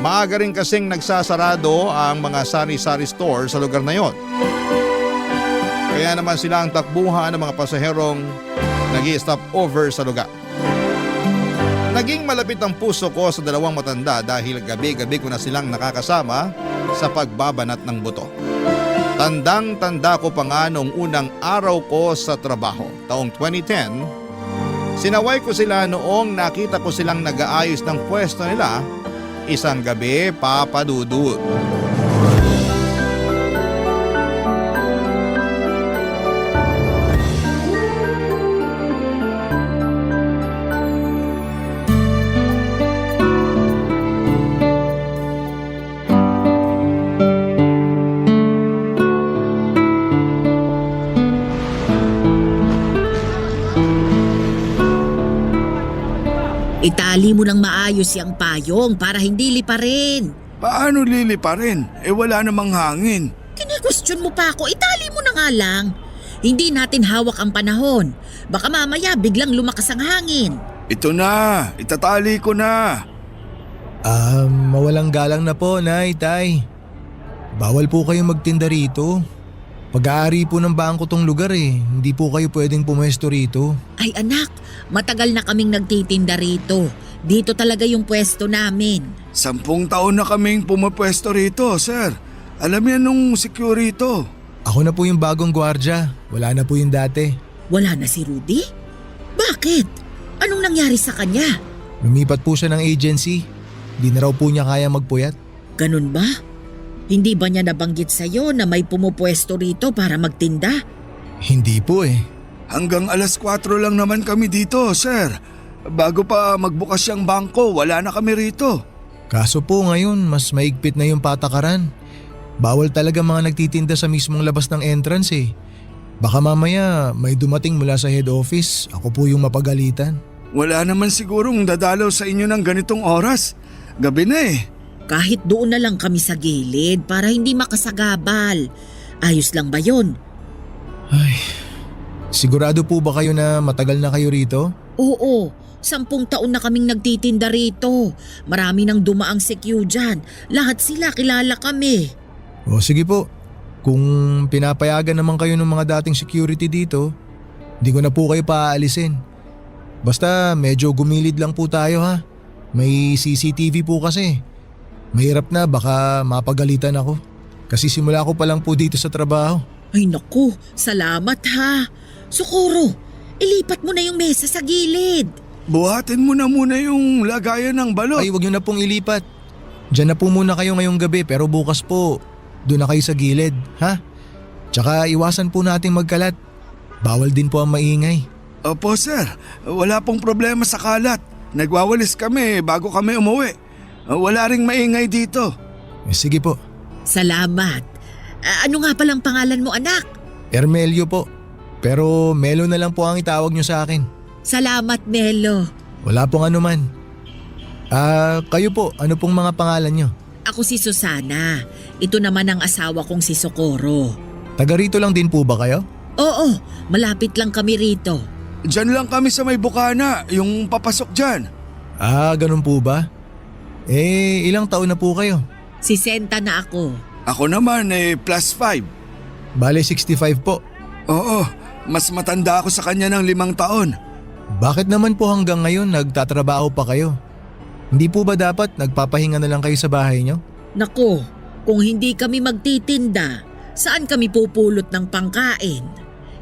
Maaga rin kasing nagsasarado ang mga sari-sari store sa lugar na yon. Kaya naman sila ang takbuhan ng mga pasaherong nag-i-stop over sa lugar. Naging malapit ang puso ko sa dalawang matanda dahil gabi-gabi ko na silang nakakasama sa pagbabanat ng buto. Tandang-tanda ko pa nga noong unang araw ko sa trabaho, taong 2010, sinaway ko sila noong nakita ko silang nag-aayos ng pwesto nila isang gabi, Papa Dudut. Itali mo ng maayos yung payong para hindi liparin. Paano liliparin? Wala namang hangin. Kini-question mo pa ako, itali mo na nga lang. Hindi natin hawak ang panahon. Baka mamaya biglang lumakas ang hangin. Ito na, itatali ko na. Mawalang galang na po, Nay, Tay. Bawal po kayong magtinda rito. Pag-aari po ng bangko tong lugar eh. Hindi po kayo pwedeng pumwesto rito. Ay anak, matagal na kaming nagtitinda rito. Dito talaga yung pwesto namin. 10 taon na kaming pumapwesto rito, sir. Alam yan nung security. Ako na po yung bagong gwardya. Wala na po yung dati. Wala na si Rudy? Bakit? Anong nangyari sa kanya? Lumipat po siya ng agency. Di na raw po niya kaya magpuyat. Ganun ba? Hindi ba niya nabanggit sa'yo na may pumupwesto rito para magtinda? Hindi po eh. Hanggang alas 4 lang naman kami dito, sir. Bago pa magbukas yung bangko, wala na kami rito. Kaso po ngayon, mas maigpit na yung patakaran. Bawal talaga mga nagtitinda sa mismong labas ng entrance eh. Baka mamaya may dumating mula sa head office, ako po yung mapagalitan. Wala naman sigurong dadalaw sa inyo ng ganitong oras. Gabi na eh. Kahit doon na lang kami sa gilid para hindi makasagabal. Ayos lang ba yun? Ay, sigurado po ba kayo na matagal na kayo rito? Oo, 10 taon na kaming nagtitinda rito. Marami nang dumaang CQ dyan. Lahat sila kilala kami. O sige po, kung pinapayagan naman kayo ng mga dating security dito, hindi ko na po kayo paaalisin. Basta medyo gumilid lang po tayo ha. May CCTV po kasi. Mahirap na baka mapagalitan ako. Kasi simula ko pa lang po dito sa trabaho. Ay naku, salamat ha. Socorro, ilipat mo na yung mesa sa gilid. Buhatin mo na muna yung lagayan ng balot. Ay, wag nyo na pong ilipat. Diyan na po muna kayo ngayong gabi pero bukas po, doon na kayo sa gilid, ha? Tsaka iwasan po nating magkalat. Bawal din po ang maingay. Opo sir, wala pong problema sa kalat. Nagwawalis kami bago kami umuwi. Wala ring maingay dito. Sige po. Salamat. Ano nga palang pangalan mo anak? Ermelio po. Pero Melo na lang po ang itawag niyo sa akin. Salamat, Melo. Wala pong anuman. Kayo po, ano pong mga pangalan niyo? Ako si Susana. Ito naman ang asawa kong si Socorro. Taga rito lang din po ba kayo? Oo, malapit lang kami rito. Diyan lang kami sa may bukana, yung papasok dyan. Ganun po ba? Ilang taon na po kayo? 60 na ako. Ako naman +5. Bale 65 po. Oo, mas matanda ako sa kanya ng 5 taon. Bakit naman po hanggang ngayon nagtatrabaho pa kayo? Hindi po ba dapat nagpapahinga na lang kayo sa bahay niyo? Nako, kung hindi kami magtitinda, saan kami pupulot ng pangkain?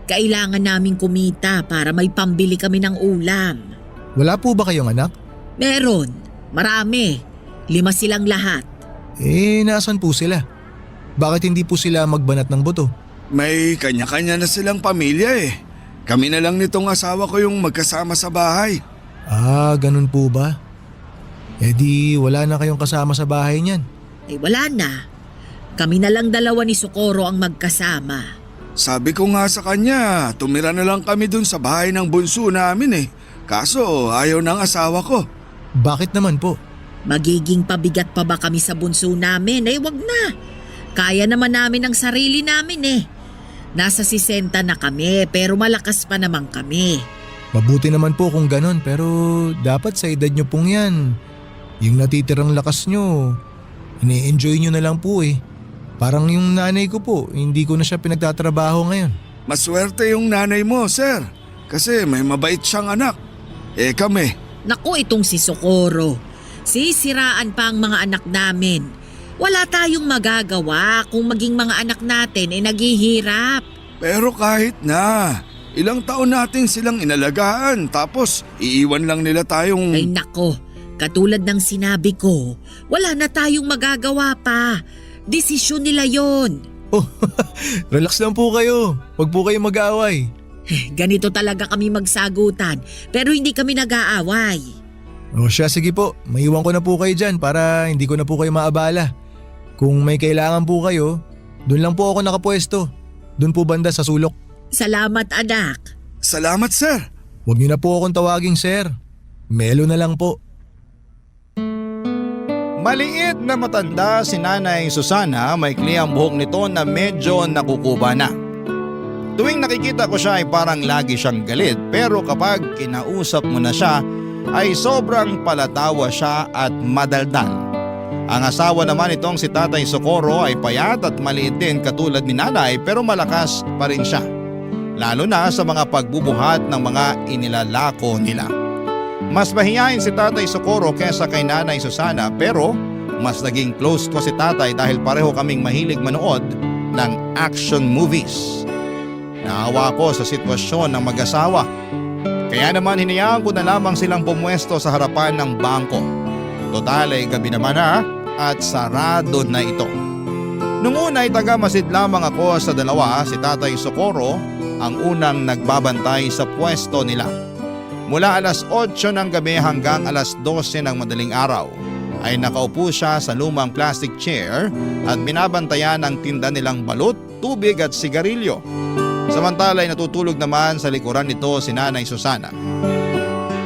Kailangan naming kumita para may pambili kami ng ulam. Wala po ba kayong anak? Meron, marami. 5 silang lahat. Nasaan po sila? Bakit hindi po sila magbanat ng buto? May kanya-kanya na silang pamilya eh. Kami na lang nitong asawa ko yung magkasama sa bahay. Ganun po ba? Di wala na kayong kasama sa bahay niyan. Wala na. Kami na lang dalawa ni Socorro ang magkasama. Sabi ko nga sa kanya, tumira na lang kami dun sa bahay ng bunso namin eh. Kaso ayaw ng asawa ko. Bakit naman po? Magiging pabigat pa ba kami sa bunso namin? Wag na. Kaya naman namin ang sarili namin eh. Nasa 60 na kami pero malakas pa naman kami. Mabuti naman po kung ganun pero dapat sa edad nyo pong yan. Yung natitirang lakas nyo, ini-enjoy nyo na lang po eh. Parang yung nanay ko po, hindi ko na siya pinagtatrabaho ngayon. Maswerte yung nanay mo, sir. Kasi may mabait siyang anak. Kami. Naku, itong si Socorro. Sisiraan pa ang mga anak namin. Wala tayong magagawa kung maging mga anak natin naghihirap. Pero kahit na, ilang taon natin silang inalagaan tapos iiwan lang nila tayong… Ay nako, katulad ng sinabi ko, wala na tayong magagawa pa. Desisyon nila yon. Relax lang po kayo. Huwag po kayong mag-aaway. Ganito talaga kami magsagutan pero hindi kami nag-aaway. Siya, sige po. Maiwan ko na po kayo dyan para hindi ko na po kayo maabala. Kung may kailangan po kayo, doon lang po ako nakapwesto. Doon po banda sa sulok. Salamat, anak. Salamat, sir. Huwag niyo na po akong tawaging sir. Melo na lang po. Maliit na matanda si Nanay Susana, maikli ang buhok nito na medyo nakukuba na. Tuwing nakikita ko siya ay parang lagi siyang galit pero kapag kinausap mo na siya ay sobrang palatawa siya at madaldal. Ang asawa naman itong si Tatay Socorro ay payat at maliit din katulad ni Nanay pero malakas pa rin siya. Lalo na sa mga pagbubuhat ng mga inilalako nila. Mas mahiyain si Tatay Socorro kesa kay Nanay Susana pero mas naging close ko si Tatay dahil pareho kaming mahilig manood ng action movies. Naawa ko sa sitwasyon ng mag-asawa. Kaya naman hinayaan ko na lamang silang pumwesto sa harapan ng bangko. Total ay gabi naman na at sarado na ito. Nung una ay taga-masid lamang ako sa dalawa, si Tatay Socorro ang unang nagbabantay sa pwesto nila. Mula alas 8 ng gabi hanggang alas 12 ng madaling araw ay nakaupo siya sa lumang plastic chair at binabantayan ang tinda nilang balut, tubig at sigarilyo. Samantala ay natutulog naman sa likuran nito si Nanay Susana.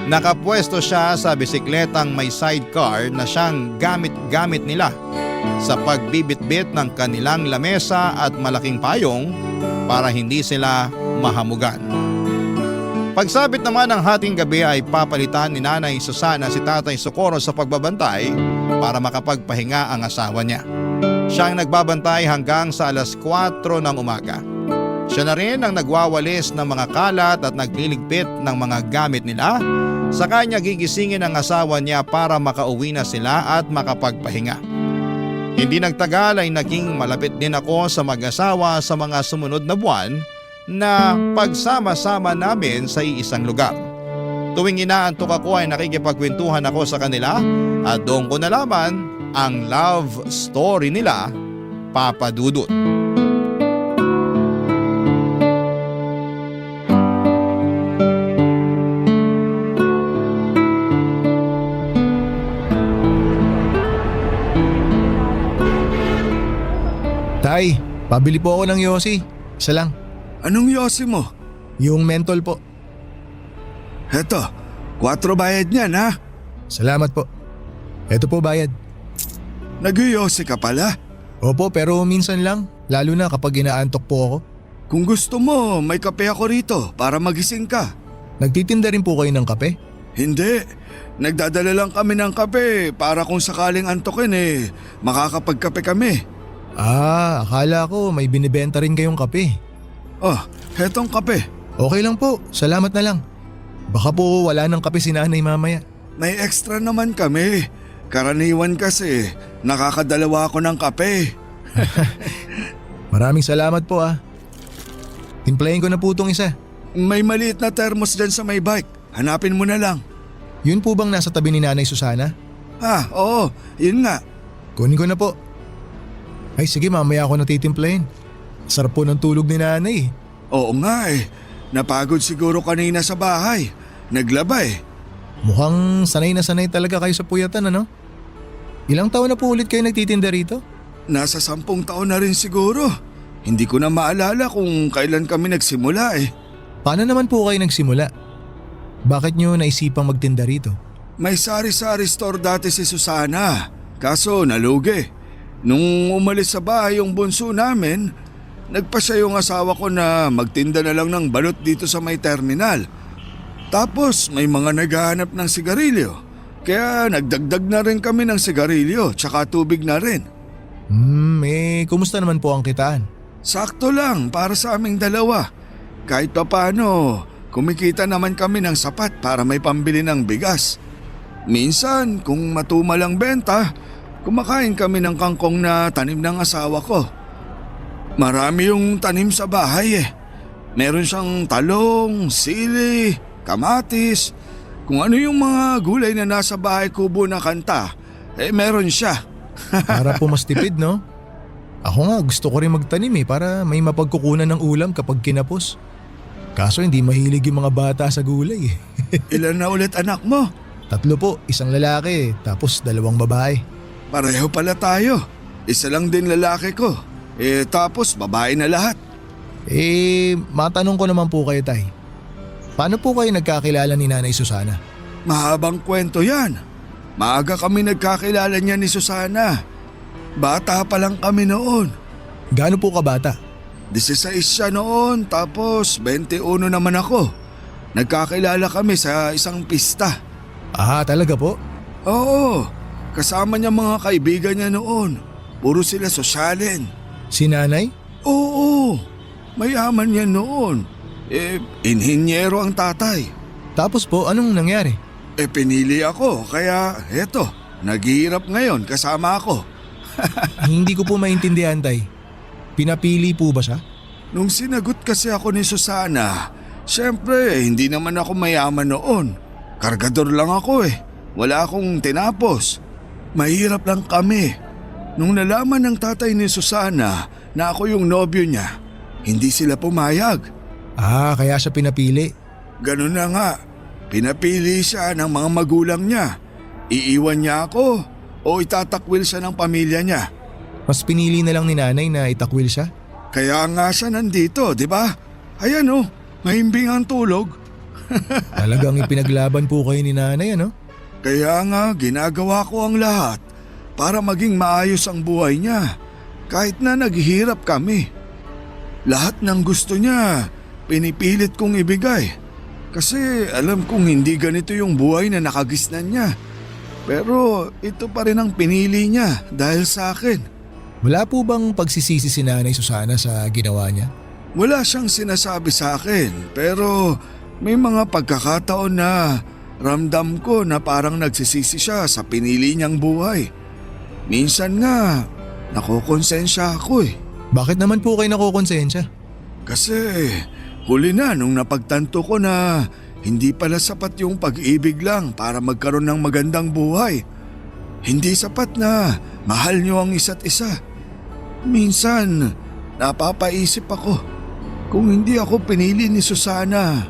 Nakapwesto siya sa bisikletang may sidecar na siyang gamit-gamit nila sa pagbibitbit ng kanilang lamesa at malaking payong para hindi sila mahamugan. Pagsabit naman ng hating gabi ay papalitan ni Nanay Susana si Tatay Socorro sa pagbabantay para makapagpahinga ang asawa niya. Siya ang nagbabantay hanggang sa alas 4 ng umaga. Siya na rin ang nagwawalis ng mga kalat at nagliligpit ng mga gamit nila. Sa kanya gigisingin ang asawa niya para makauwi na sila at makapagpahinga. Hindi nagtagal ay naging malapit din ako sa mag-asawa sa mga sumunod na buwan na pagsama-sama namin sa iisang lugar. Tuwing inaantok ako ay nakikipagkwentuhan ako sa kanila at doon ko nalaman ang love story nila, Papa Dudut. Tay, pabili po ako ng yosi. Isa lang. Anong yosi mo? Yung mentol po. Heto, 4 bayad niyan ha. Salamat po. Eto po bayad. Nagyosi ka pala? Opo, pero minsan lang. Lalo na kapag inaantok po ako. Kung gusto mo, may kape ako rito para magising ka. Nagtitinda rin po kayo ng kape? Hindi, nagdadala lang kami ng kape para kung sakaling antokin makakapagkape kami. Ah, akala ko may binibenta rin kayong kape. Oh, hetong kape. Okay lang po, salamat na lang. Baka po wala ng kape si nanay mamaya. May extra naman kami. Karaniwan kasi, nakakadalawa ako ng kape. Maraming salamat po ah. Timplahin ko na po itong isa. May maliit na thermos dyan sa may bike. Hanapin mo na lang. Yun po bang nasa tabi ni Nanay Susana? Ah, oo, yun nga. Kunin ko na po. Ay sige, mamaya ako natitimplahin. Sarap po ng tulog ni nanay. Oo nga napagod siguro kanina sa bahay. Naglaba Mukhang sanay na sanay talaga kayo sa puyatan ano? Ilang taon na po ulit kayo nagtitinda rito? Nasa 10 taon na rin siguro. Hindi ko na maalala kung kailan kami nagsimula Paano naman po kayo nagsimula? Bakit nyo naisipang magtinda rito? May sari-sari store dati si Susana. Kaso nalugi. Nung umalis sa bahay yung bunso namin, nagpasya yung asawa ko na magtinda na lang ng balot dito sa may terminal. Tapos may mga naghahanap ng sigarilyo. Kaya nagdagdag na rin kami ng sigarilyo tsaka tubig na rin. Kumusta naman po ang kitaan? Sakto lang para sa aming dalawa. Kahit papaano, kumikita naman kami ng sapat para may pambili ng bigas. Minsan, kung matumal ang benta, kumakain kami ng kangkong na tanim ng asawa ko. Marami yung tanim sa bahay Meron siyang talong, sili, kamatis. Kung ano yung mga gulay na nasa bahay kubo na kanta, meron siya. Para po mas tipid, no? Ako nga gusto ko rin magtanim para may mapagkukunan ng ulam kapag kinapos. Kaso hindi mahilig yung mga bata sa gulay Ilan na ulit anak mo? 3 po, isang lalaki tapos 2 babae. Pareho pala tayo. Isa lang din lalaki ko. Tapos babae na lahat. Matanong ko naman po kayo, Tay. Paano po kayo nagkakilala ni Nanay Susana? Mahabang kwento yan. Maaga kami nagkakilala niya ni Susana. Bata pa lang kami noon. Gaano po kabata? 16 siya noon, tapos 21 naman ako. Nagkakilala kami sa isang pista. Ah, talaga po? Oo, kasama niya mga kaibigan niya noon. Puro sila sosyalin. Si Nanay? Oo, mayaman niya noon. Inhinyero ang tatay. Tapos po, anong nangyari? Pinili ako, kaya eto, naghihirap ngayon kasama ako. Hindi ko po maintindihan, Tay. Pinapili po ba siya? Nung sinagot kasi ako ni Susana, syempre hindi naman ako mayaman noon. Kargador lang ako Wala akong tinapos. Mahirap lang kami. Nung nalaman ng tatay ni Susana na ako yung nobyo niya, hindi sila pumayag. Ah, kaya siya pinapili. Ganun na nga. Pinapili siya ng mga magulang niya. Iiwan niya ako o itatakwil siya ng pamilya niya. Mas pinili na lang ni Nanay na itakwil siya? Kaya nga siya nandito, di ba? Ayan mahimbing ang tulog. Talagang ipinaglaban po kayo ni Nanay, ano? Kaya nga ginagawa ko ang lahat para maging maayos ang buhay niya kahit na naghihirap kami. Lahat ng gusto niya, pinipilit kong ibigay. Kasi alam kong hindi ganito yung buhay na nakagisnan niya. Pero ito pa rin ang pinili niya dahil sa akin. Wala po bang pagsisisi si Nanay Susana sa ginawa niya? Wala siyang sinasabi sa akin, pero may mga pagkakataon na ramdam ko na parang nagsisisi siya sa pinili niyang buhay. Minsan nga, nakokonsensya ako Bakit naman po kayo nakokonsensya? Kasi huli na nung napagtanto ko na hindi pala sapat yung pag-ibig lang para magkaroon ng magandang buhay. Hindi sapat na mahal niyo ang isa't isa. Minsan, napapaisip ako, kung hindi ako pinili ni Susana,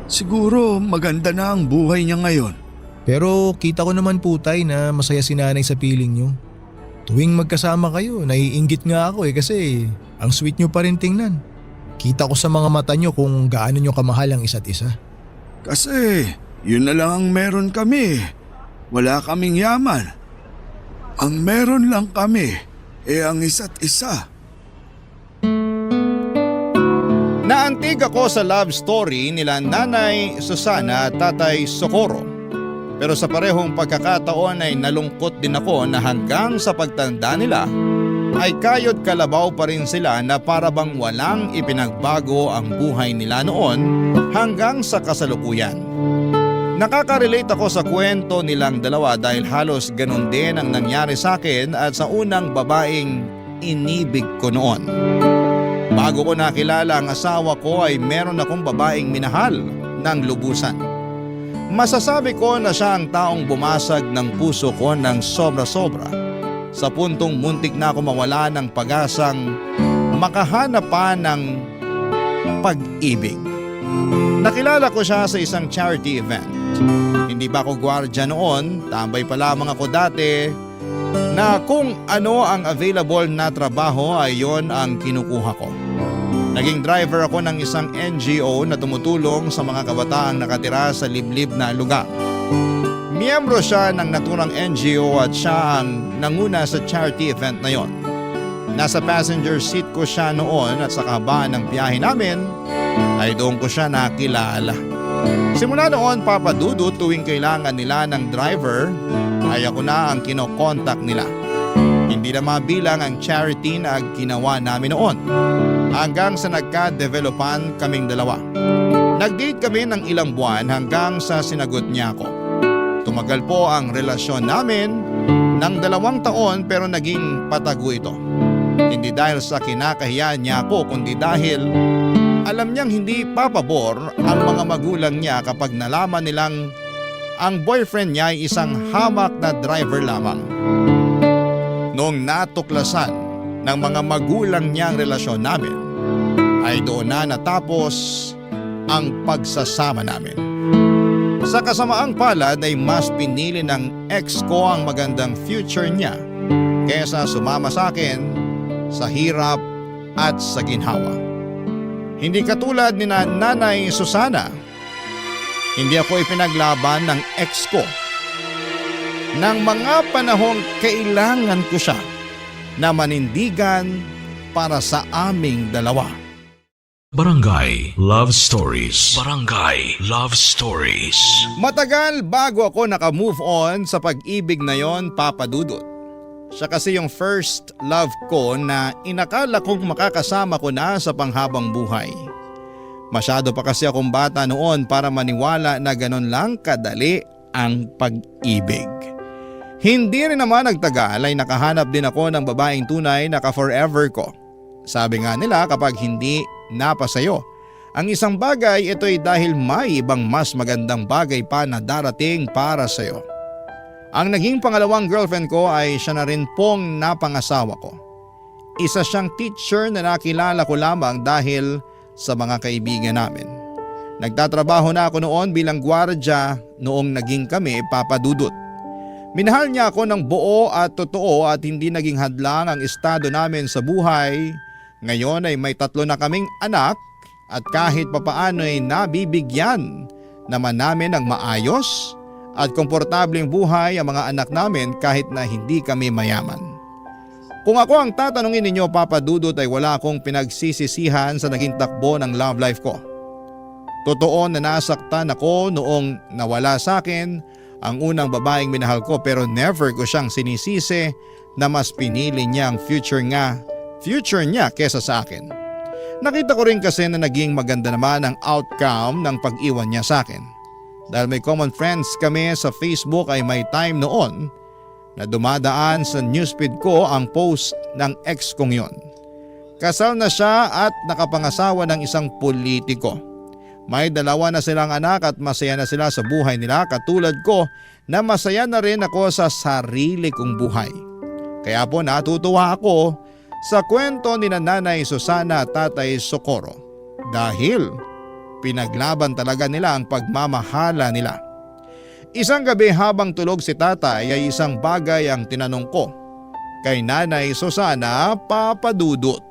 siguro maganda na ang buhay niya ngayon. Pero kita ko naman po, Tay, na masaya si Nanay sa piling niyo. Tuwing magkasama kayo, naiinggit nga ako kasi ang sweet niyo pa rin tingnan. Kita ko sa mga mata nyo kung gaano nyo kamahal ang isa't isa. Kasi yun na lang ang meron kami. Wala kaming yaman. Ang meron lang kami ang isa't isa. Naantig ako sa love story nila Nanay Susana at Tatay Socorro. Pero sa parehong pagkakataon ay nalungkot din ako na hanggang sa pagtanda nila ay kayod kalabaw pa rin sila na para bang walang ipinagbago ang buhay nila noon hanggang sa kasalukuyan. Nakaka-relate ako sa kwento nilang dalawa dahil halos ganun din ang nangyari sa akin at sa unang babaeng inibig ko noon. Bago ko nakilala ang asawa ko ay meron akong babaeng minahal ng lubusan. Masasabi ko na siya ang taong bumasag ng puso ko ng sobra-sobra sa puntong muntik na ako mawala ng pag-asang makahanap pa ng pag-ibig. Nakilala ko siya sa isang charity event. Hindi ba ako gwardiya noon, tambay pa lamang ako dati na kung ano ang available na trabaho ay yon ang kinukuha ko. Naging driver ako ng isang NGO na tumutulong sa mga kabataang nakatira sa liblib na lugar. Miyembro siya ng naturang NGO at siya ang nanguna sa charity event na yon. Nasa passenger seat ko siya noon at sa kahabaan ng biyahe namin ay doon ko siya nakilala. Simula noon, Papa Dudut, tuwing kailangan nila ng driver ay ako na ang kinokontak nila. Hindi na mabilang ang charity na ginawa namin noon hanggang sa nagka-developan kaming dalawa. Nag-date kami ng ilang buwan hanggang sa sinagot niya ako. Tumagal po ang relasyon namin ng 2 taon pero naging patago ito. Hindi dahil sa kinakahiyaan niya ako kundi dahil alam niyang hindi papabor ang mga magulang niya kapag nalaman nilang ang boyfriend niya ay isang hamak na driver lamang. Noong natuklasan ng mga magulang niya ang relasyon namin ay doon na natapos ang pagsasama namin. Sa kasamaang palad ay mas pinili ng ex ko ang magandang future niya kaysa sumama sa akin sa hirap at sa ginhawa. Hindi katulad ni Nanay Susana, hindi ako ipinaglaban ng ex ko. Nang mga panahong kailangan ko siya na manindigan para sa aming dalawa. Barangay Love Stories. Barangay Love Stories. Matagal bago ako naka-move on sa pag-ibig na yon, Papa Dudut. Siya kasi yung first love ko na inakala kong makakasama ko na sa panghabang buhay. Masyado pa kasi akong bata noon para maniwala na ganon lang kadali ang pag-ibig. Hindi rin naman nagtagal ay nakahanap din ako ng babaeng tunay na ka-forever ko. Sabi nga nila kapag hindi napasayo ang isang bagay, ito'y dahil may ibang mas magandang bagay pa na darating para sayo. Ang naging pangalawang girlfriend ko ay siya na rin pong napangasawa ko. Isa siyang teacher na nakilala ko lamang dahil sa mga kaibigan namin. Nagtatrabaho na ako noon bilang gwardiya noong naging kami, Papa Dudut. Minahal niya ako ng buo at totoo at hindi naging hadlang ang estado namin sa buhay. Ngayon ay may 3 na kaming anak at kahit papaano ay nabibigyan naman namin ng maayos at komportableng buhay ang mga anak namin kahit na hindi kami mayaman. Kung ako ang tatanungin ninyo, Papa Dudut, ay wala akong pinagsisisihan sa naging takbo ng love life ko. Totoo na nasaktan ako noong nawala sa akin ang unang babaeng minahal ko pero never ko siyang sinisisi na mas pinili niya ang future niya kesa sa akin. Nakita ko rin kasi na naging maganda naman ang outcome ng pag-iwan niya sa akin. Dahil may common friends kami sa Facebook ay may time noon na dumadaan sa newsfeed ko ang post ng ex kong yon. Kasal na siya at nakapangasawa ng isang politiko. May 2 na silang anak at masaya na sila sa buhay nila katulad ko na masaya na rin ako sa sarili kong buhay. Kaya po natutuwa ako sa kwento ni Nanay Susana at Tatay Socorro dahil pinaglaban talaga nila ang pagmamahala nila. Isang gabi habang tulog si tatay ay isang bagay ang tinanong ko kay Nanay Susana, Papa Dudut.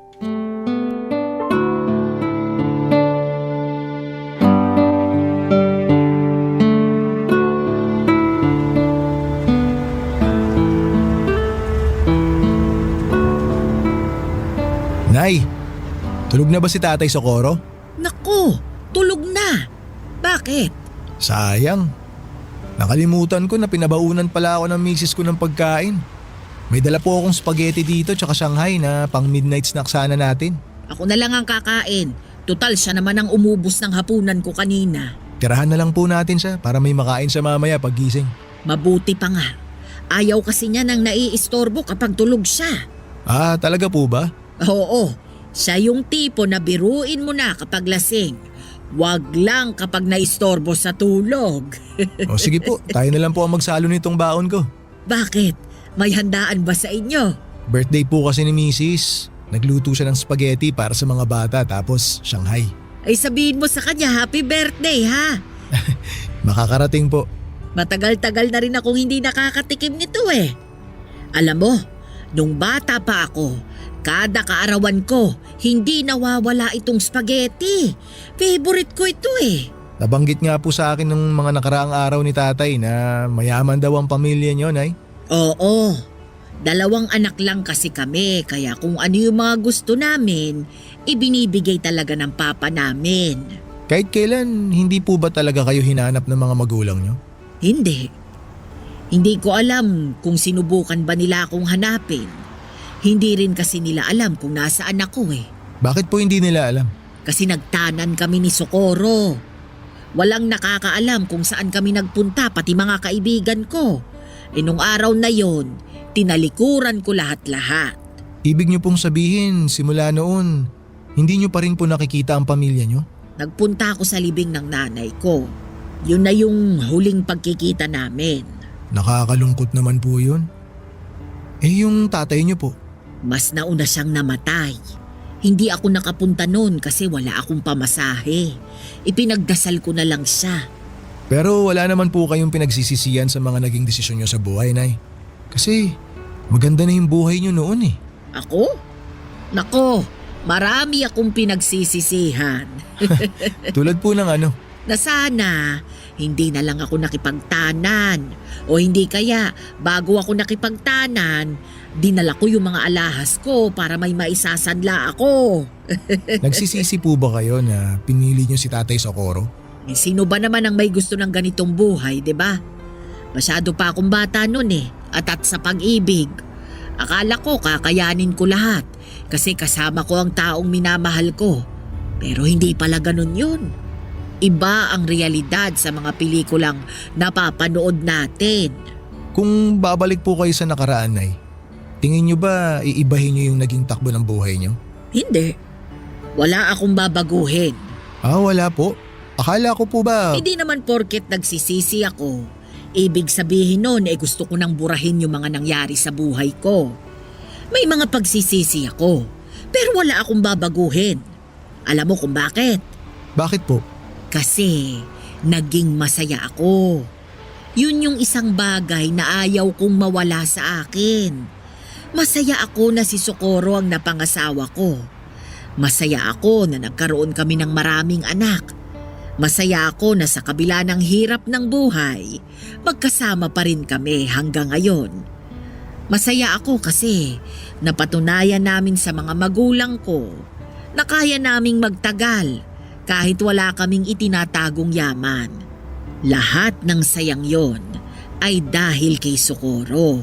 Nay, tulog na ba si Tatay Socorro? Naku, tulog na. Bakit? Sayang. Nakalimutan ko na pinabaunan pala ako ng misis ko ng pagkain. May dala po akong spaghetti dito tsaka Shanghai na pang midnight snack sana natin. Ako na lang ang kakain. Tutal siya naman ang umubos ng hapunan ko kanina. Tirahan na lang po natin siya para may makain siya mamaya paggising. Mabuti pa nga. Ayaw kasi niya nang naiistorbo kapag tulog siya. Ah, talaga po ba? Oo, siya yung tipo na biruin mo na kapag lasing. Wag lang kapag naistorbo sa tulog. O sige po, tayo na lang po ang magsalo nitong baon ko. Bakit? May handaan ba sa inyo? Birthday po kasi ni Mrs. Nagluto siya ng spaghetti para sa mga bata tapos Shanghai. Ay sabihin mo sa kanya happy birthday ha. Makakarating po. Matagal-tagal na rin akong hindi nakakatikim nito eh. Alam mo, nung bata pa ako, kada kaarawan ko, hindi nawawala itong spaghetti. Favorite ko ito eh. Nabanggit nga po sa akin ng mga nakaraang araw ni tatay na mayaman daw ang pamilya niyo, Nay. Oo, 2 anak lang kasi kami kaya kung ano yung mga gusto namin, ibinibigay talaga ng papa namin. Kahit kailan, hindi po ba talaga kayo hinanap ng mga magulang niyo? Hindi. Hindi ko alam kung sinubukan ba nila akong hanapin. Hindi rin kasi nila alam kung nasaan ako eh. Bakit po hindi nila alam? Kasi nagtanan kami ni Socorro. Walang nakakaalam kung saan kami nagpunta pati mga kaibigan ko. E nung araw na yon, tinalikuran ko lahat-lahat. Ibig niyo pong sabihin, simula noon, hindi niyo pa rin po nakikita ang pamilya niyo? Nagpunta ako sa libing ng nanay ko. Yun na yung huling pagkikita namin. Nakakalungkot naman po yun. Eh yung tatay niyo po? Mas nauna siyang namatay. Hindi ako nakapunta noon kasi wala akong pamasahe. Ipinagdasal ko na lang siya. Pero wala naman po kayong pinagsisisihan sa mga naging desisyon niyo sa buhay, Nay. Kasi maganda na yung buhay niyo noon eh. Ako? Nako, marami akong pinagsisisihan. Tulad po ng ano? Na sana hindi na lang ako nakipagtanan. O hindi kaya bago ako nakipagtanan, dinala ko yung mga alahas ko para may maisasadla ako. Nagsisisi po ba kayo na pinili niyo si Tatay Socorro? Eh, sino ba naman ang may gusto ng ganitong buhay, 'di ba? Masyado pa akong bata noon eh, at sa pag-ibig. Akala ko kakayanin ko lahat kasi kasama ko ang taong minamahal ko. Pero hindi pala ganun yun. Iba ang realidad sa mga pelikulang napapanood natin. Kung babalik po kayo sa nakaraan, Nay, tingin niyo ba iibahin niyo yung naging takbo ng buhay niyo? Hindi. Wala akong babaguhin. Ah, wala po. Akala ko po ba… Hindi naman porket nagsisisi ako. Ibig sabihin nun gusto ko nang burahin yung mga nangyari sa buhay ko. May mga pagsisisi ako, pero wala akong babaguhin. Alam mo kung bakit? Bakit po? Kasi naging masaya ako. Yun yung isang bagay na ayaw kong mawala sa akin. Masaya ako na si Socorro ang napangasawa ko. Masaya ako na nagkaroon kami ng maraming anak. Masaya ako na sa kabila ng hirap ng buhay, magkasama pa rin kami hanggang ngayon. Masaya ako kasi napatunayan namin sa mga magulang ko na kaya naming magtagal kahit wala kaming itinatagong yaman. Lahat ng sayang yon ay dahil kay Socorro.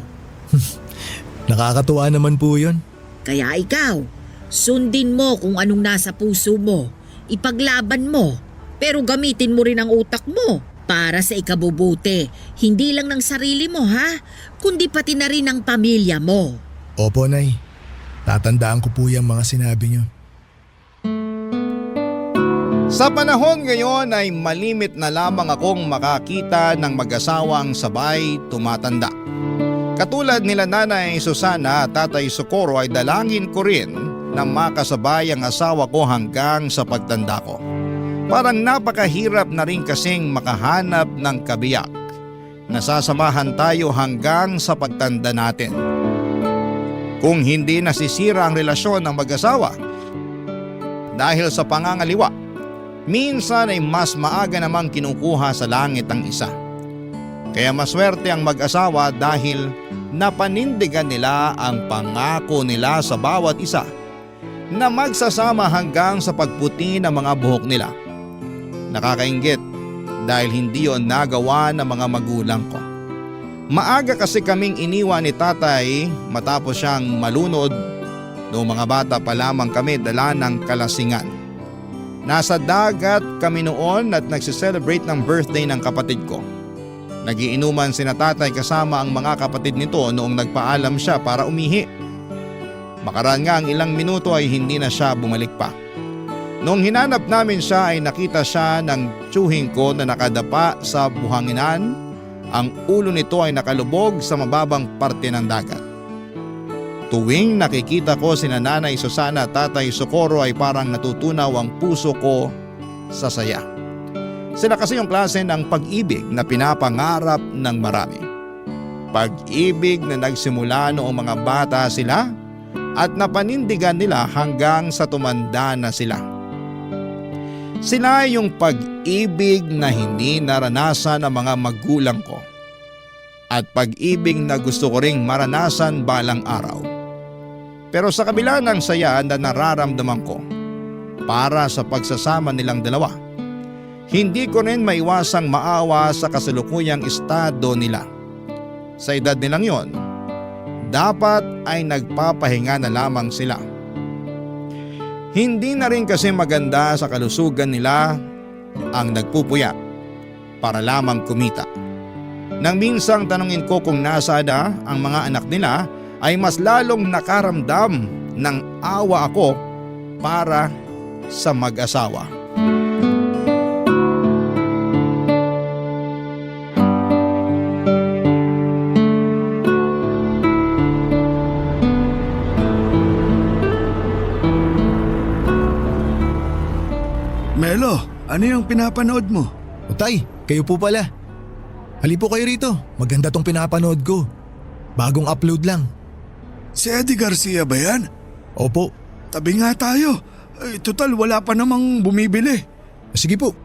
Nakakatuwa naman po yun. Kaya ikaw, sundin mo kung anong nasa puso mo, ipaglaban mo. Pero gamitin mo rin ang utak mo para sa ikabubuti. Hindi lang ng sarili mo ha, kundi pati na rin ng pamilya mo. Opo, Nay. Tatandaan ko po yung mga sinabi niyo. Sa panahon ngayon ay malimit na lamang akong makakita ng mag-asawang sabay tumatanda. Katulad nila Nanay Susana at Tatay Socorro ay dalangin ko rin na makasabay ang asawa ko hanggang sa pagtanda ko. Parang napakahirap na rin kasing makahanap ng kabiyak. Nasasamahan tayo hanggang sa pagtanda natin. Kung hindi nasisira ang relasyon ng mag-asawa dahil sa pangangaliwa, minsan ay mas maaga namang kinukuha sa langit ang isa. Kaya maswerte ang mag-asawa dahil napanindigan nila ang pangako nila sa bawat isa na magsasama hanggang sa pagputi ng mga buhok nila. Nakakainggit dahil hindi yon nagawa ng mga magulang ko. Maaga kasi kaming iniwan ni tatay matapos siyang malunod. Noong mga bata pa lamang kami dala ng kalasingan. Nasa dagat kami noon at nagsiselebrate ng birthday ng kapatid ko. Nagiinuman sina tatay kasama ang mga kapatid nito noong nagpaalam siya para umihi. Makaraan nga ang ilang minuto ay hindi na siya bumalik pa. Noong hinanap namin siya ay nakita siya ng tiyuhin ko na nakadapa sa buhanginan. Ang ulo nito ay nakalubog sa mababang parte ng dagat. Tuwing nakikita ko sina Nanay Susana at Tatay Socorro ay parang natutunaw ang puso ko sa saya. Sila kasi yung klase ng pag-ibig na pinapangarap ng marami. Pag-ibig na nagsimula noong mga bata sila at napanindigan nila hanggang sa tumanda na sila. Sila yung pag-ibig na hindi naranasan ng mga magulang ko at pag-ibig na gusto ko ring maranasan balang araw. Pero sa kabila ng saya na nararamdaman ko para sa pagsasama nilang dalawa, hindi ko rin maiwasang maawa sa kasalukuyang estado nila. Sa edad nilang yon, dapat ay nagpapahinga na lamang sila. Hindi na rin kasi maganda sa kalusugan nila ang nagpupuyat para lamang kumita. Nang minsang tanungin ko kung nasaan na ang mga anak nila ay mas lalong nakaramdam ng awa ako para sa mag-asawa. Melo, ano yung pinapanood mo? O tay, kayo po pala. Hali po kayo rito, maganda tong pinapanood ko. Bagong upload lang. Si Eddie Garcia ba yan? Opo. Tabi nga tayo. Total wala pa namang bumibili. Sige po.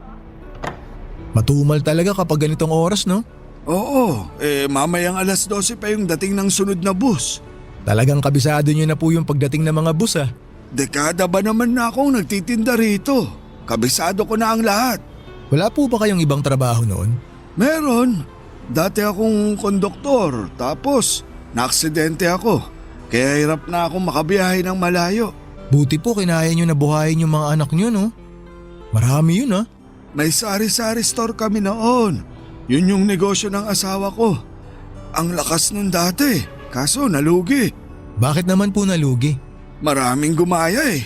Matumal talaga kapag ganitong oras, no? Oo, mamayang alas 12 pa yung dating ng sunod na bus. Talagang kabisado nyo na po yung pagdating ng mga bus, ah. Dekada ba naman na akong nagtitinda rito? Kabisado ko na ang lahat. Wala po ba kayong ibang trabaho noon? Meron. Dati akong konduktor, tapos naaksidente ako. Kaya hirap na akong makabiyahe ng malayo. Buti po kinaya nyo na buhayin yung mga anak nyo, no? Marami yun, ah. May sari-sari store kami noon. Yun yung negosyo ng asawa ko. Ang lakas nun dati, kaso nalugi. Bakit naman po nalugi? Maraming gumaya eh.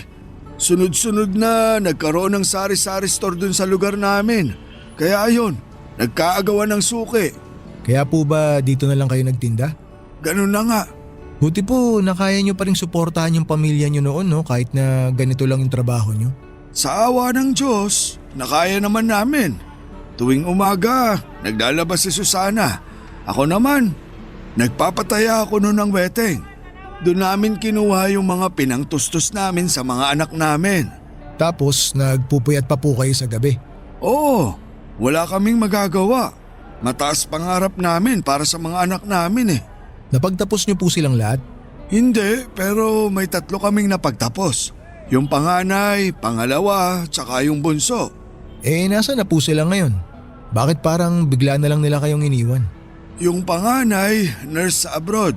Sunod-sunod na nagkaroon ng sari-sari store dun sa lugar namin. Kaya ayun, nagkaagawan ng suki. Kaya po ba dito na lang kayo nagtinda? Ganun na nga. Buti po nakaya nyo pa rin suportahan yung pamilya nyo noon, no? Kahit na ganito lang yung trabaho nyo. Sa awa ng Diyos, nakaya naman namin. Tuwing umaga, naglalabas si Susana. Ako naman, nagpapataya ako noon ng weteng. Doon namin kinuha yung mga pinangtustos namin sa mga anak namin. Tapos nagpupuyat pa po kayo sa gabi? Oo, wala kaming magagawa. Mataas pangarap namin para sa mga anak namin eh. Napagtapos nyo po silang lahat? Hindi, pero may 3 kaming napagtapos. Yung panganay, pangalawa, tsaka yung bunso. Nasa na po sila ngayon? Bakit parang bigla na lang nila kayong iniwan? Yung panganay, nurse sa abroad.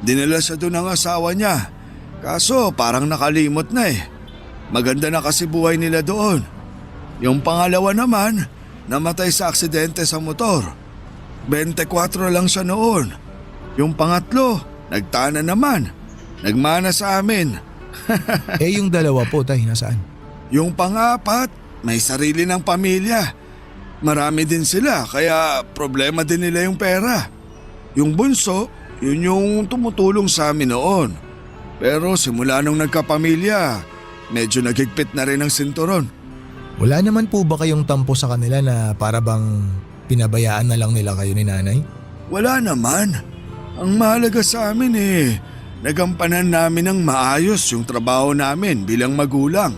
Dinala siya doon ng asawa niya. Kaso parang nakalimot na eh. Maganda na kasi buhay nila doon. Yung pangalawa naman, namatay sa aksidente sa motor. 24 lang siya noon. Yung pangatlo, nagtana naman. Nagmana sa amin. Yung dalawa po, tay, nasaan? Yung pangapat, may sarili ng pamilya. Marami din sila, kaya problema din nila yung pera. Yung bunso, yun yung tumutulong sa amin noon. Pero simula nung nagkapamilya, medyo nagigpit na rin ang sinturon. Wala naman po ba kayong tampo sa kanila na para bang pinabayaan na lang nila kayo ni nanay? Wala naman. Ang mahalaga sa amin nagampanan namin ng maayos yung trabaho namin bilang magulang.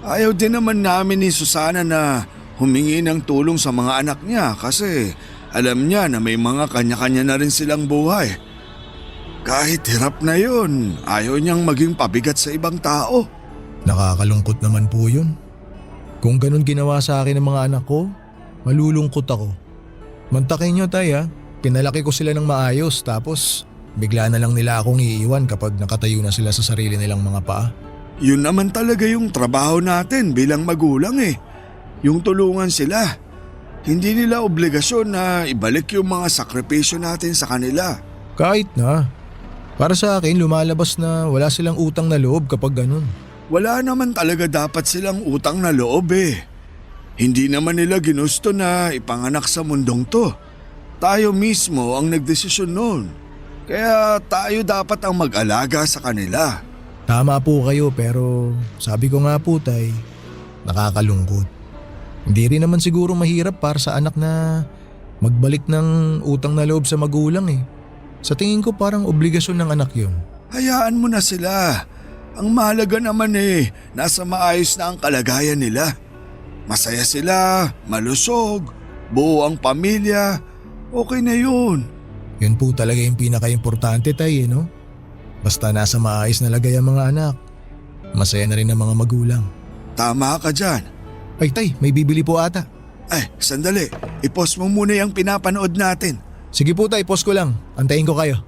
Ayaw din naman namin ni Susana na humingi ng tulong sa mga anak niya kasi alam niya na may mga kanya-kanya na rin silang buhay. Kahit hirap na yun, ayaw niyang maging pabigat sa ibang tao. Nakakalungkot naman po yun. Kung ganun ginawa sa akin ng mga anak ko, malulungkot ako. Mantakin nyo tay ha, pinalaki ko sila ng maayos tapos bigla na lang nila akong iiwan kapag nakatayo na sila sa sarili nilang mga paa. Yun naman talaga yung trabaho natin bilang magulang eh. Yung tulungan sila. Hindi nila obligasyon na ibalik yung mga sakripisyo natin sa kanila. Kahit na. Para sa akin lumalabas na wala silang utang na loob kapag ganun. Wala naman talaga dapat silang utang na loob eh. Hindi naman nila ginusto na ipanganak sa mundong to. Tayo mismo ang nagdesisyon noon. Kaya tayo dapat ang mag-alaga sa kanila. Tama po kayo pero sabi ko nga po tay, nakakalungkot. Hindi rin naman siguro mahirap para sa anak na magbalik ng utang na loob sa magulang eh. Sa tingin ko parang obligasyon ng anak yun. Hayaan mo na sila. Ang mahalaga naman eh, nasa maayos na ang kalagayan nila. Masaya sila, malusog, buo ang pamilya, okay na yun. Yun po talaga yung pinaka-importante tay no? Basta nasa maayos na lagay ang mga anak, masaya na rin ang mga magulang. Tama ka dyan. Ay tay, may bibili po ata. Ay, sandali. I-post mo muna yung pinapanood natin. Sige po tay, post ko lang. Antayin ko kayo.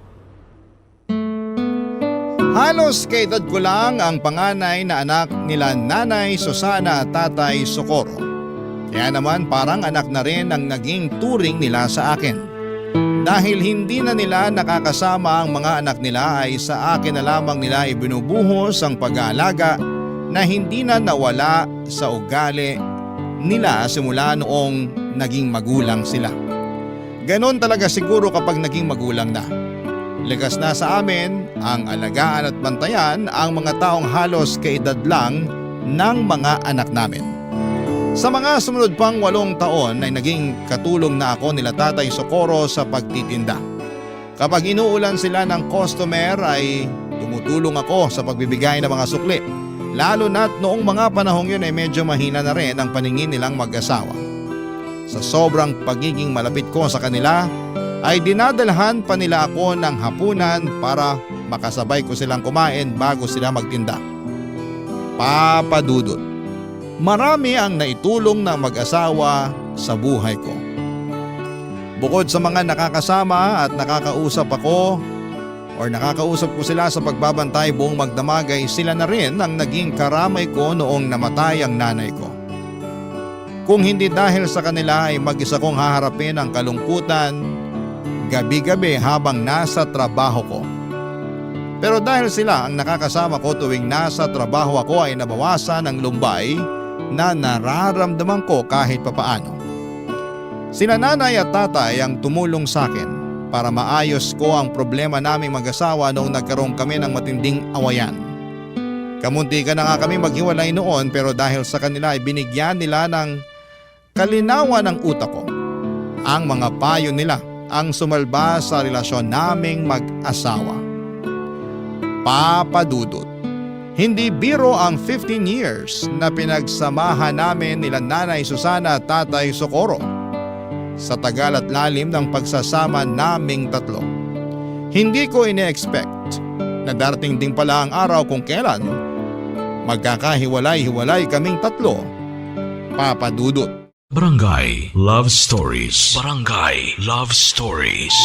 Halos kaedad ko lang ang panganay na anak nila Nanay Susana at Tatay Socorro. Kaya naman parang anak na rin ang naging turing nila sa akin. Dahil hindi na nila nakakasama ang mga anak nila ay sa akin na lamang nila ibinubuhos ang pag-aalaga na hindi na nawala sa ugali nila simula noong naging magulang sila. Ganon talaga siguro kapag naging magulang na. Likas na sa amin ang alagaan at bantayan ang mga taong halos kaedad lang ng mga anak namin. Sa mga sumunod pang 8 taon ay naging katulong na ako nila Tatay Socorro sa pagtitinda. Kapag inuulan sila ng customer ay tumutulong ako sa pagbibigay ng mga sukli. Lalo na't noong mga panahong yun ay medyo mahina na rin ang paningin nilang mag-asawa. Sa sobrang pagiging malapit ko sa kanila ay dinadalhan pa nila ako ng hapunan para makasabay ko silang kumain bago sila magtinda. Papa Dudut. Marami ang naitulong ng mag-asawa sa buhay ko. Bukod sa mga nakakasama at nakakausap ako or nakakausap ko sila sa pagbabantay buong magdamagay, sila na rin ang naging karamay ko noong namatay ang nanay ko. Kung hindi dahil sa kanila ay mag-isa kong haharapin ang kalungkutan gabi-gabi habang nasa trabaho ko. Pero dahil sila ang nakakasama ko tuwing nasa trabaho ako ay nabawasan ang lumbay na nararamdaman ko kahit papaano. Sina nanay at tatay ang tumulong sa akin para maayos ko ang problema naming mag-asawa noong nagkaroon kami ng matinding awayan. Kamunti ka na nga kami maghiwalay noon pero dahil sa kanila ay binigyan nila ng kalinawan ng utak ko. Ang mga payo nila ang sumalba sa relasyon naming mag-asawa. Papa Dudut. Hindi biro ang 15 years na pinagsamahan namin nila Nanay Susana at Tatay Socorro. Sa tagal at lalim ng pagsasama naming tatlo. Hindi ko ine-expect na darating din pala ang araw kung kailan magkakahiwalay-hiwalay kaming tatlo. Papa Dudut. Barangay Love Stories. Barangay Love Stories.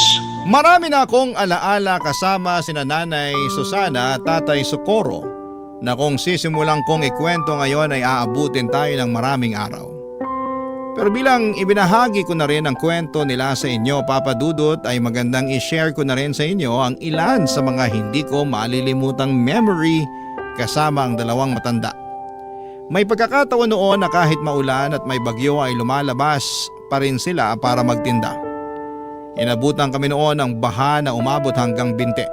Marami na akong alaala kasama sina Nanay Susana at Tatay Socorro na kung sisimulang kong ikwento ngayon ay aabutin tayo ng maraming araw. Pero bilang ibinahagi ko na rin ang kwento nila sa inyo, Papa Dudut, ay magandang i-share ko na rin sa inyo ang ilan sa mga hindi ko malilimutang memory kasama ang dalawang matanda. May pagkakataon noon na kahit maulan at may bagyo ay lumalabas pa rin sila para magtinda. Inabutan kami noon ng baha na umabot hanggang binte.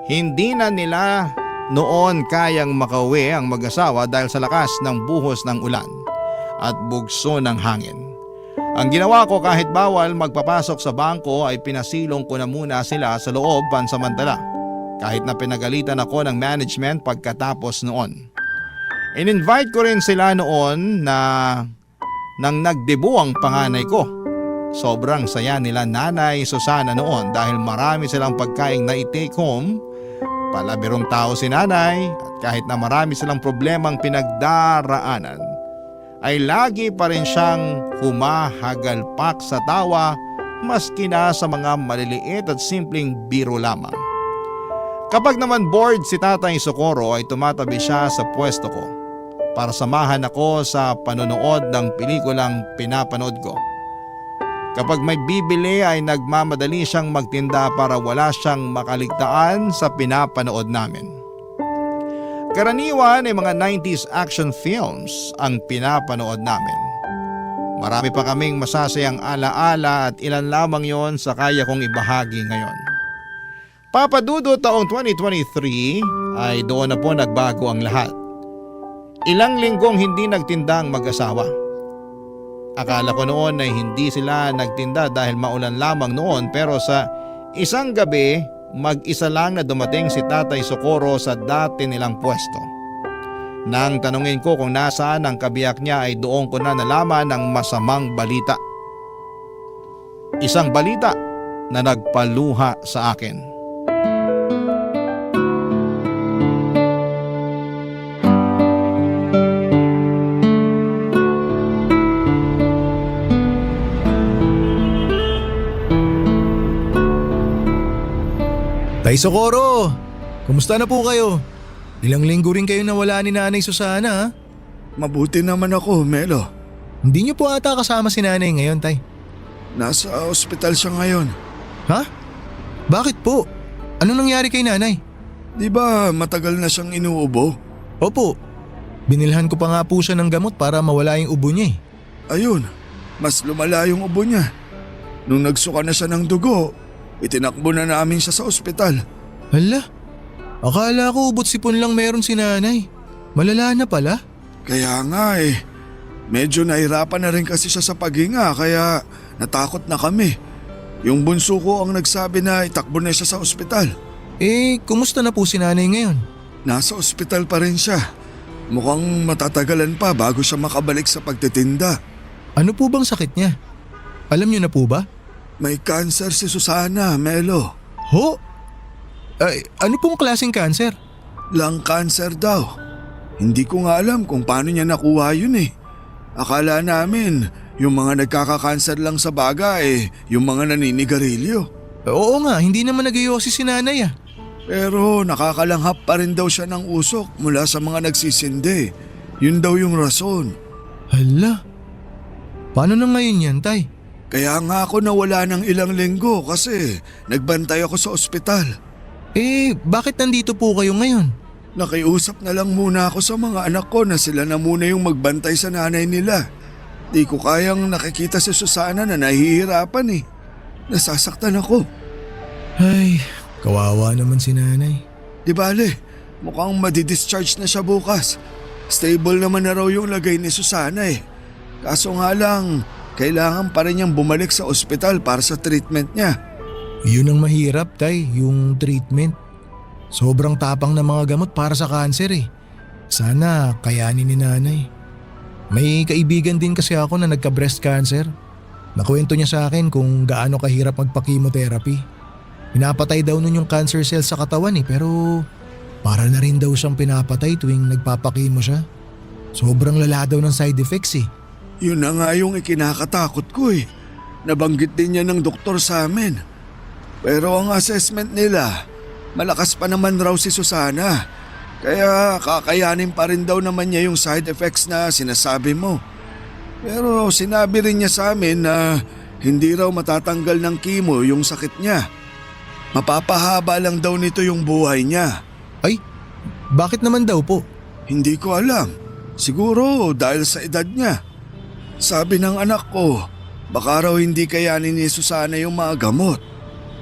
Hindi na nila noon kayang makauwi ang mag-asawa dahil sa lakas ng buhos ng ulan at bugso ng hangin. Ang ginawa ko kahit bawal magpapasok sa bangko ay pinasilong ko na muna sila sa loob pansamantala kahit na pinagalitan ako ng management pagkatapos noon. In-invite ko rin sila noon na nang nagdebu ang panganay ko Sobrang saya nila Nanay Susana noon dahil marami silang pagkaing na-take home. Palabirong tao si Nanay at kahit na marami silang problemang pinagdaraanan, ay lagi pa rin siyang humahagalpak sa tawa maski na sa mga maliliit at simpleng biro lamang. Kapag naman bored si Tatay Socorro ay tumatabi siya sa pwesto ko para samahan ako sa panonood ng pelikulang pinapanood ko. Kapag may bibili ay nagmamadali siyang magtinda para wala siyang makaligtaan sa pinapanood namin. Karaniwan ay mga 90s action films ang pinapanood namin. Marami pa kaming masasayang alaala at ilan lamang yon sa kaya kong ibahagi ngayon. Papadudo taong 2023 ay doon na po nagbago ang lahat. Ilang linggong hindi nagtindang mag-asawa. Akala ko noon ay hindi sila nagtinda dahil maulan lamang noon pero sa isang gabi mag-isa lang na dumating si Tatay Socorro sa dati nilang pwesto. Nang tanungin ko kung nasaan ang kabiyak niya ay doon ko na nalaman ng masamang balita. Isang balita na nagpaluha sa akin. Tay Socorro, kumusta na po kayo? Ilang linggo rin kayo nawala ni Nanay Susana ha? Mabuti naman ako, Melo. Hindi niyo po ata kasama si Nanay ngayon, Tay. Nasa ospital siya ngayon. Ha? Bakit po? Anong nangyari kay Nanay? Di ba matagal na siyang inuubo? Opo, binilhan ko pa nga po siya ng gamot para mawala yung ubo niya eh. Ayun, mas lumala yung ubo niya. Nung nagsuka na siya ng dugo, itinakbo na namin siya sa ospital. Hala, akala ko ubot sipon lang meron si Nanay. Malala na pala. Kaya nga eh, medyo nahirapan na rin kasi siya sa paghinga kaya natakot na kami. Yung bunso ko ang nagsabi na itakbo na siya sa ospital. Eh, kumusta na po si Nanay ngayon? Nasa ospital pa rin siya. Mukhang matatagalan pa bago siya makabalik sa pagtitinda. Ano po bang sakit niya? Alam niyo na po ba? May cancer si Susana, Melo. Ho? Ay, ano pong klaseng cancer? Lung cancer daw. Hindi ko nga alam kung paano niya nakuha yun eh. Akala namin yung mga nagkaka-cancer lang sa baga yung mga naninigarilyo. Oo nga, hindi naman nag-iossi si Nanay ah. Pero nakakalanghap pa rin daw siya ng usok mula sa mga nagsisindi. Yun daw yung rason. Hala, paano na ngayon yan, Tay? Kaya nga ako nawala ng ilang linggo kasi nagbantay ako sa ospital. Eh, bakit nandito po kayo ngayon? Nakiusap na lang muna ako sa mga anak ko na sila na muna yung magbantay sa nanay nila. Di ko kayang nakikita si Susana na nahihirapan eh. Nasasaktan ako. Ay, kawawa naman si Nanay. Di bale, mukhang madidischarge na siya bukas. Stable naman na raw yung lagay ni Susana eh. Kaso nga lang, kailangan pa rin niyang bumalik sa ospital para sa treatment niya. Yun ang mahirap, Tay, yung treatment. Sobrang tapang na mga gamot para sa cancer eh. Sana kayanin ni Nanay. May kaibigan din kasi ako na nagka-breast cancer. Nakwento niya sa akin kung gaano kahirap magpa-chemotherapy. Pinapatay daw nun yung cancer cells sa katawan eh, pero para na rin daw siyang pinapatay tuwing nagpapakimo siya. Sobrang lala daw ng side effects eh. Yun na nga yung ikinakatakot ko eh. Nabanggit din niya ng doktor sa amin. Pero ang assessment nila, malakas pa naman raw si Susana. Kaya kakayanin pa rin daw naman niya yung side effects na sinasabi mo. Pero sinabi rin niya sa amin na hindi raw matatanggal ng chemo yung sakit niya. Mapapahaba lang daw nito yung buhay niya. Ay, bakit naman daw po? Hindi ko alam. Siguro dahil sa edad niya. Sabi ng anak ko, baka raw hindi kayanin ni Susana yung mga gamot.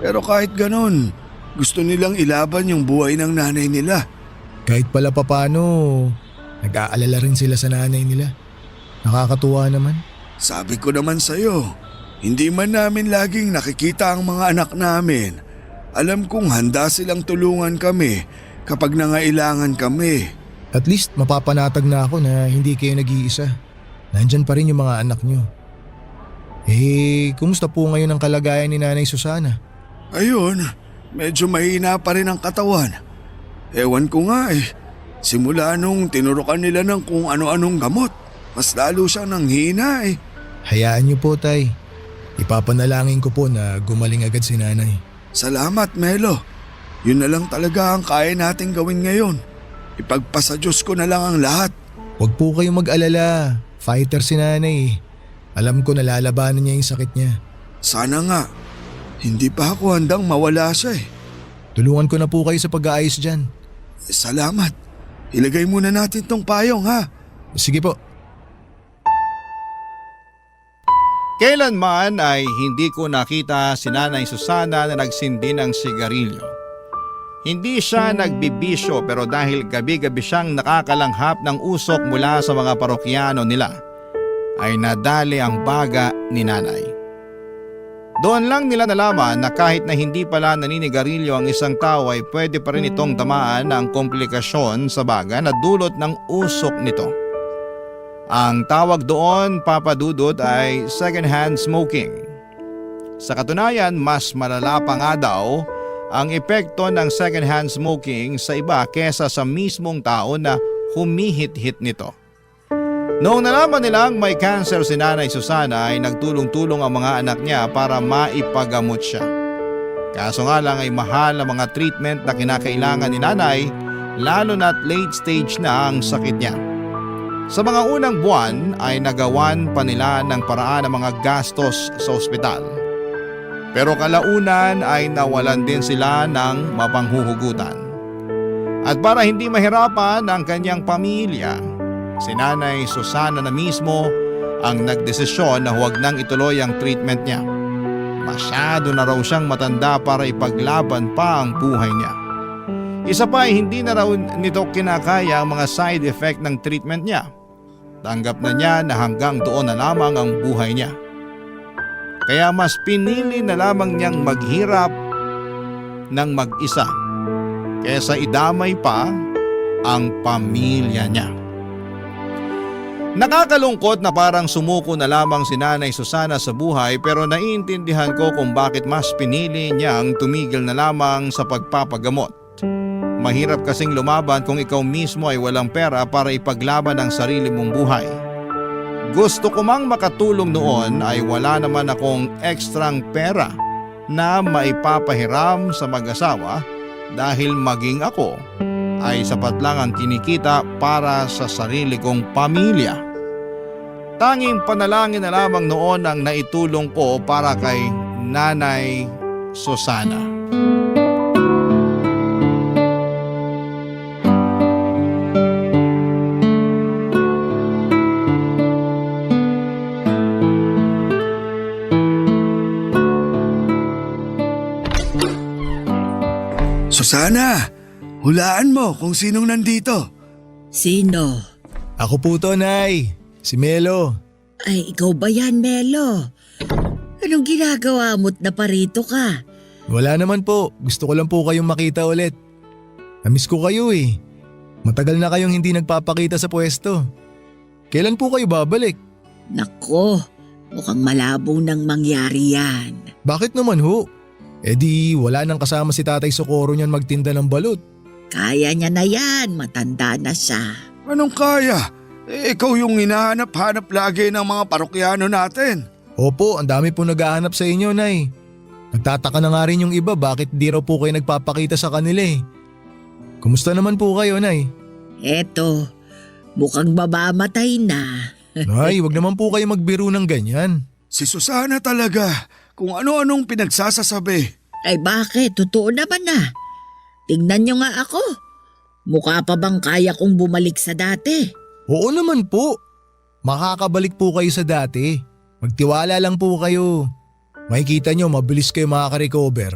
Pero kahit ganon, gusto nilang ilaban yung buhay ng nanay nila. Kahit pala papano, nag-aalala rin sila sa nanay nila. Nakakatuwa naman. Sabi ko naman sa'yo, hindi man namin laging nakikita ang mga anak namin. Alam kong handa silang tulungan kami kapag nangailangan kami. At least mapapanatag na ako na hindi kayo nag-iisa. Nandyan pa rin yung mga anak nyo. Kumusta po ngayon ang kalagayan ni Nanay Susana? Ayun, medyo mahina pa rin ang katawan. Ewan ko nga simula nung tinurukan nila ng kung ano-anong gamot, mas lalo siyang nanghina Hayaan niyo po, Tay. Ipapanalangin ko po na gumaling agad si Nanay. Salamat, Melo. Yun na lang talaga ang kaya nating gawin ngayon. Ipagpasa Diyos ko na lang ang lahat. Huwag po kayong mag-alala. Fighter si Nanay. Alam ko nalalabanan niya yung sakit niya. Sana nga. Hindi pa ako handang mawala siya Tulungan ko na po kayo sa pag-aayos dyan. Salamat. Ilagay muna natin tong payong ha. Sige po. Kailanman ay hindi ko nakita si Nanay Susana na nagsindi ng sigarilyo. Hindi siya nagbibisyo pero dahil gabi-gabi siyang nakakalanghap ng usok mula sa mga parokyano nila, ay nadali ang baga ni Nanay. Doon lang nila nalaman na kahit na hindi pala naninigarilyo ang isang tao ay pwede pa rin itong tamaan ng komplikasyon sa baga na dulot ng usok nito. Ang tawag doon, Papa Dudut, ay second-hand smoking. Sa katunayan, mas malala pa nga daw ang epekto ng second-hand smoking sa iba kesa sa mismong tao na humihit-hit nito. Noong nalaman nilang may cancer si Nanay Susana ay nagtulong-tulong ang mga anak niya para maipagamot siya. Kaso nga lang ay mahal ang mga treatment na kinakailangan ni Nanay, lalo na't late stage na ang sakit niya. Sa mga unang buwan ay nagawan pa nila ng paraan ang mga gastos sa ospital. Pero kalaunan ay nawalan din sila ng mapanghuhugutan. At para hindi mahirapan ang kanyang pamilya, si Nanay Susana na mismo ang nagdesisyon na huwag nang ituloy ang treatment niya. Masyado na raw siyang matanda para ipaglaban pa ang buhay niya. Isa pa ay hindi na raw nito kinakaya ang mga side effect ng treatment niya. Tanggap na niya na hanggang doon na lamang ang buhay niya. Kaya mas pinili na lamang niyang maghirap ng mag-isa kaysa idamay pa ang pamilya niya. Nakakalungkot na parang sumuko na lamang si Nanay Susana sa buhay pero naiintindihan ko kung bakit mas pinili niyang tumigil na lamang sa pagpapagamot. Mahirap kasing lumaban kung ikaw mismo ay walang pera para ipaglaban ang sarili mong buhay. Gusto ko mang makatulong noon ay wala naman akong ekstrang pera na maipapahiram sa mag-asawa dahil maging ako ay sapat lang ang kinikita para sa sarili kong pamilya. Tanging panalangin na lamang noon ang naitulong ko para kay Nanay Susana. Susana, hulaan mo kung sinong nandito. Sino? Ako po to, Nay. Si Melo. Ay, ikaw ba yan, Melo? Anong ginagawa mo't naparito ka? Wala naman po. Gusto ko lang po kayong makita ulit. Namiss ko kayo eh. Matagal na kayong hindi nagpapakita sa pwesto. Kailan po kayo babalik? Nako, mukhang malabo nang mangyari yan. Bakit naman ho? Di wala nang kasama si Tatay Socorro niyan magtinda ng balut. Kaya niya na yan, matanda na siya. Anong kaya? Ikaw yung hinahanap-hanap lagi ng mga parokyano natin. Opo, ang dami po naghahanap sa inyo, Nay. Nagtataka na nga rin yung iba bakit di raw po kayo nagpapakita sa kanila eh. Kumusta naman po kayo, Nay? Eto, mukhang mabamatay na. Nay, wag naman po kayo magbiro ng ganyan. Si Susana talaga, kung ano-anong pinagsasasabi. Ay bakit? Totoo naman na. Tingnan niyo nga ako. Mukha pa bang kaya kong bumalik sa dati? Oo naman po. Makakabalik po kayo sa dati. Magtiwala lang po kayo. Makikita nyo mabilis kayo makaka-recover.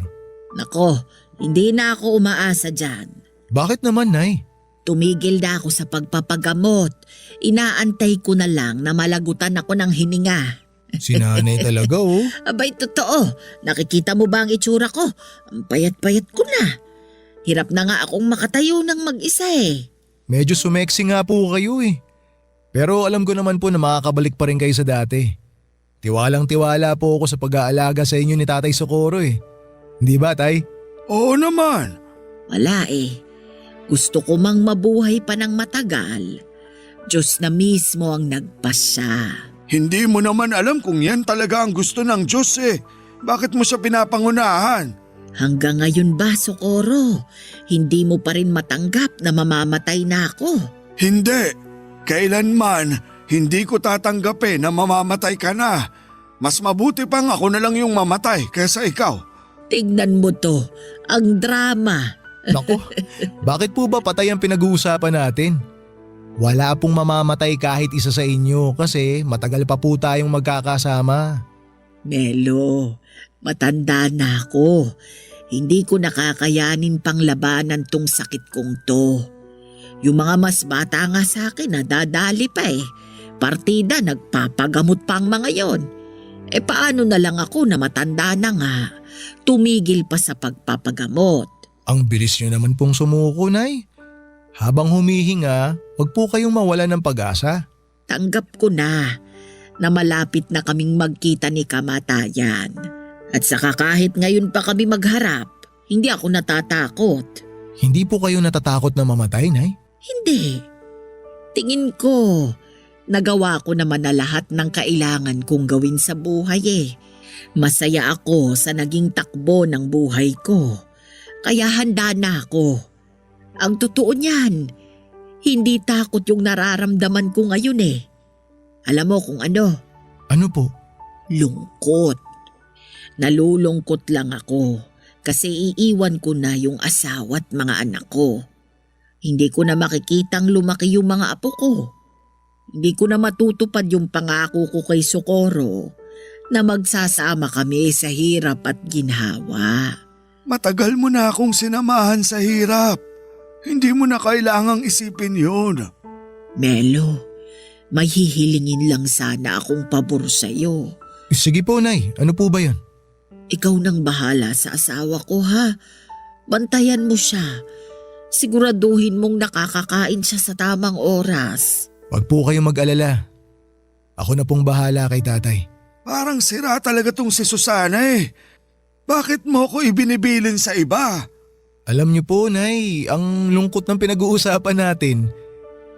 Nako, hindi na ako umaasa dyan. Bakit naman, Nay? Tumigil na ako sa pagpapagamot. Inaantay ko na lang na malagutan ako ng hininga. Si Nanay talaga oh. Abay, totoo. Nakikita mo ba ang itsura ko? Ang payat-payat ko na. Hirap na nga akong makatayo ng mag-isa eh. Medyo sumeksi nga po kayo eh. Pero alam ko naman po na makakabalik pa rin kayo sa dati. Tiwalang-tiwala po ako sa pag-aalaga sa inyo ni Tatay Socorro eh. Hindi ba, Tay? Oo naman. Wala eh. Gusto ko mang mabuhay pa ng matagal. Diyos na mismo ang nagpasya. Hindi mo naman alam kung yan talaga ang gusto ng Diyos eh. Bakit mo siya pinapangunahan? Hanggang ngayon ba, Socorro? Hindi mo pa rin matanggap na mamamatay na ako? Hindi. Kailanman, hindi ko tatanggapin na mamamatay ka na. Mas mabuti pang ako na lang yung mamatay kaysa ikaw. Tignan mo to, ang drama. Nako, bakit po ba patay ang pinag-uusapan natin? Wala pong mamamatay kahit isa sa inyo kasi matagal pa po tayong magkakasama. Melo, matanda na ako. Hindi ko nakakayanin pang labanan tong sakit kong to. Yung mga mas bata nga sa akin nadadali pa eh. Partida nagpapagamot pa ang mga yon. Paano na lang ako na matanda na nga, tumigil pa sa pagpapagamot. Ang bilis nyo naman pong sumuko, Nay. Habang humihinga, huwag po kayong mawala ng pag-asa. Tanggap ko na malapit na kaming magkita ni kamatayan. At saka kahit ngayon pa kami magharap, hindi ako natatakot. Hindi po kayo natatakot na mamatay, Nay? Hindi. Tingin ko, nagawa ko naman na lahat ng kailangan kong gawin sa buhay eh. Masaya ako sa naging takbo ng buhay ko. Kaya handa na ako. Ang totoo niyan, hindi takot yung nararamdaman ko ngayon eh. Alam mo kung ano? Ano po? Lungkot. Nalulungkot lang ako kasi iiwan ko na yung asawa at mga anak ko. Hindi ko na makikitang lumaki yung mga apo ko. Hindi ko na matutupad yung pangako ko kay Socorro na magsasama kami sa hirap at ginhawa. Matagal mo na akong sinamahan sa hirap. Hindi mo na kailangang isipin yun. Melo, may hihilingin lang sana akong pabor sa'yo. Sige po, Nay. Ano po ba yun? Ikaw nang bahala sa asawa ko ha. Bantayan mo siya. Siguraduhin mong nakakakain siya sa tamang oras. Huwag po kayong mag-alala. Ako na pong bahala kay Tatay. Parang sira talaga tong si Susana eh. Bakit mo ko ibinibilin sa iba? Alam niyo po, Nay, ang lungkot ng pinag-uusapan natin.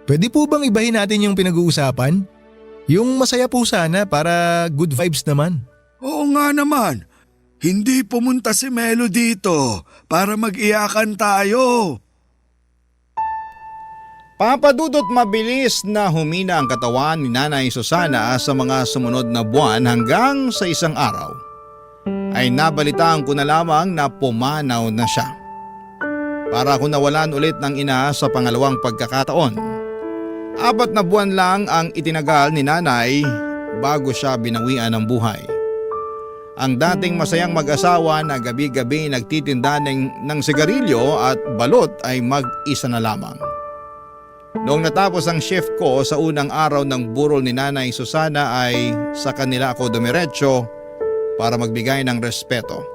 Pwede po bang ibahin natin yung pinag-uusapan? Yung masaya po sana para good vibes naman. Oo nga naman. Hindi pumunta si Melo dito para mag-iyakan tayo. Papadudot mabilis na humina ang katawan ni Nanay Susana sa mga sumunod na buwan hanggang sa isang araw ay nabalitaan ko na lamang na pumanaw na siya. Para ako nawalan ulit ng ina sa pangalawang pagkakataon. 4 na buwan lang ang itinagal ni Nanay bago siya binawian ng buhay. Ang dating masayang mag-asawa na gabi-gabi nagtitinda ng sigarilyo at balot ay mag-isa na lamang. Noong natapos ang shift ko sa unang araw ng burol ni Nanay Susana ay sa kanila ako dumiretso para magbigay ng respeto.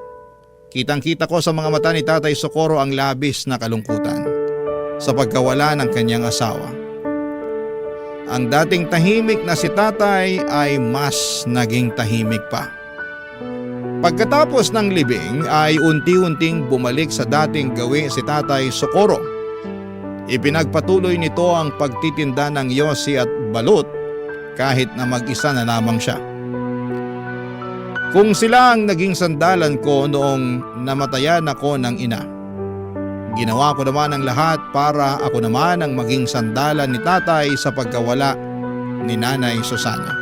Kitang-kita ko sa mga mata ni Tatay Socorro ang labis na kalungkutan sa pagkawala ng kanyang asawa. Ang dating tahimik na si Tatay ay mas naging tahimik pa. Pagkatapos ng libing ay unti-unting bumalik sa dating gawi si Tatay Socorro. Ipinagpatuloy nito ang pagtitinda ng yosi at balut kahit na mag-isa na lamang siya. Kung sila ang naging sandalan ko noong namatayan ako ng ina, ginawa ko naman ang lahat para ako naman ang maging sandalan ni Tatay sa pagkawala ni Nanay Susana.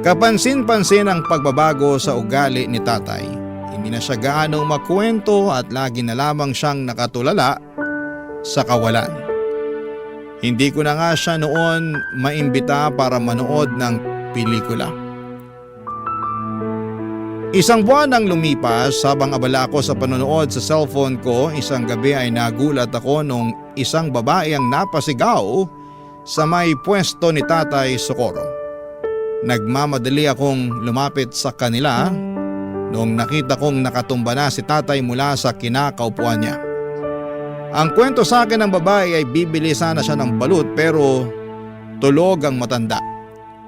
Kapansin-pansin ang pagbabago sa ugali ni Tatay. Hindi na siya gaanong makwento at lagi na lamang siyang nakatulala sa kawalan. Hindi ko na nga siya noon maimbita para manood ng pelikula. Isang buwan ang lumipas habang abala ako sa panonood sa cellphone ko. Isang gabi ay nagulat ako nung isang babae ang napasigaw sa may pwesto ni Tatay Socorro. Nagmamadali akong lumapit sa kanila noong nakita kong nakatumba na si Tatay mula sa kinakaupuan niya. Ang kwento sa akin ng babae ay bibili sana siya ng balut pero tulog ang matanda.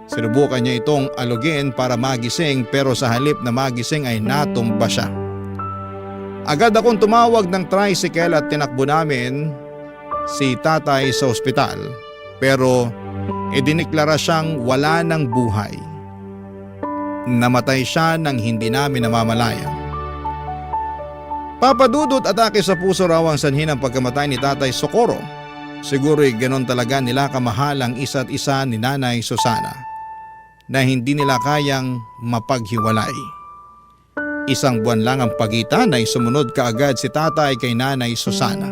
Sinubukan niya itong alugin para magising pero sa halip na magising ay natumba siya. Agad akong tumawag ng tricycle at tinakbo namin si tatay sa ospital pero idiniklara siyang wala ng buhay. Namatay siya nang hindi namin namamalayan. Papadudot atake sa puso raw ang sanhi ng pagkamatay ni Tatay Socorro. Siguro'y ganon talaga nila kamahal ang isa't isa ni Nanay Susana na hindi nila kayang mapaghiwalay. 1 buwan lang ang pagitan ay sumunod kaagad si tatay kay Nanay Susana.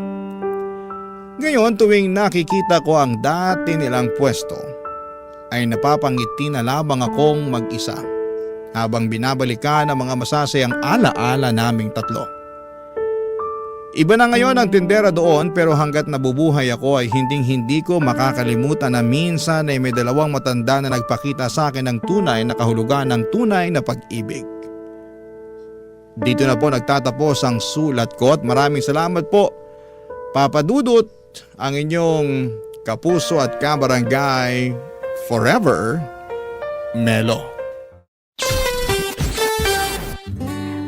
Ngayon tuwing nakikita ko ang dati nilang pwesto ay napapangiti na lamang akong mag-isa habang binabalikan ang mga masasayang ala-ala naming tatlo. Iba na ngayon ang tindera doon pero hanggat nabubuhay ako ay hinding-hindi ko makakalimutan na minsan ay may 2 matanda na nagpakita sa akin ng tunay na kahulugan ng tunay na pag-ibig. Dito na po nagtatapos ang sulat ko at maraming salamat po, Papa Dudut, ang inyong kapuso at kabarangay forever, Melo.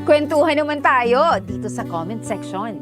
Kwentuhan naman tayo dito sa comment section.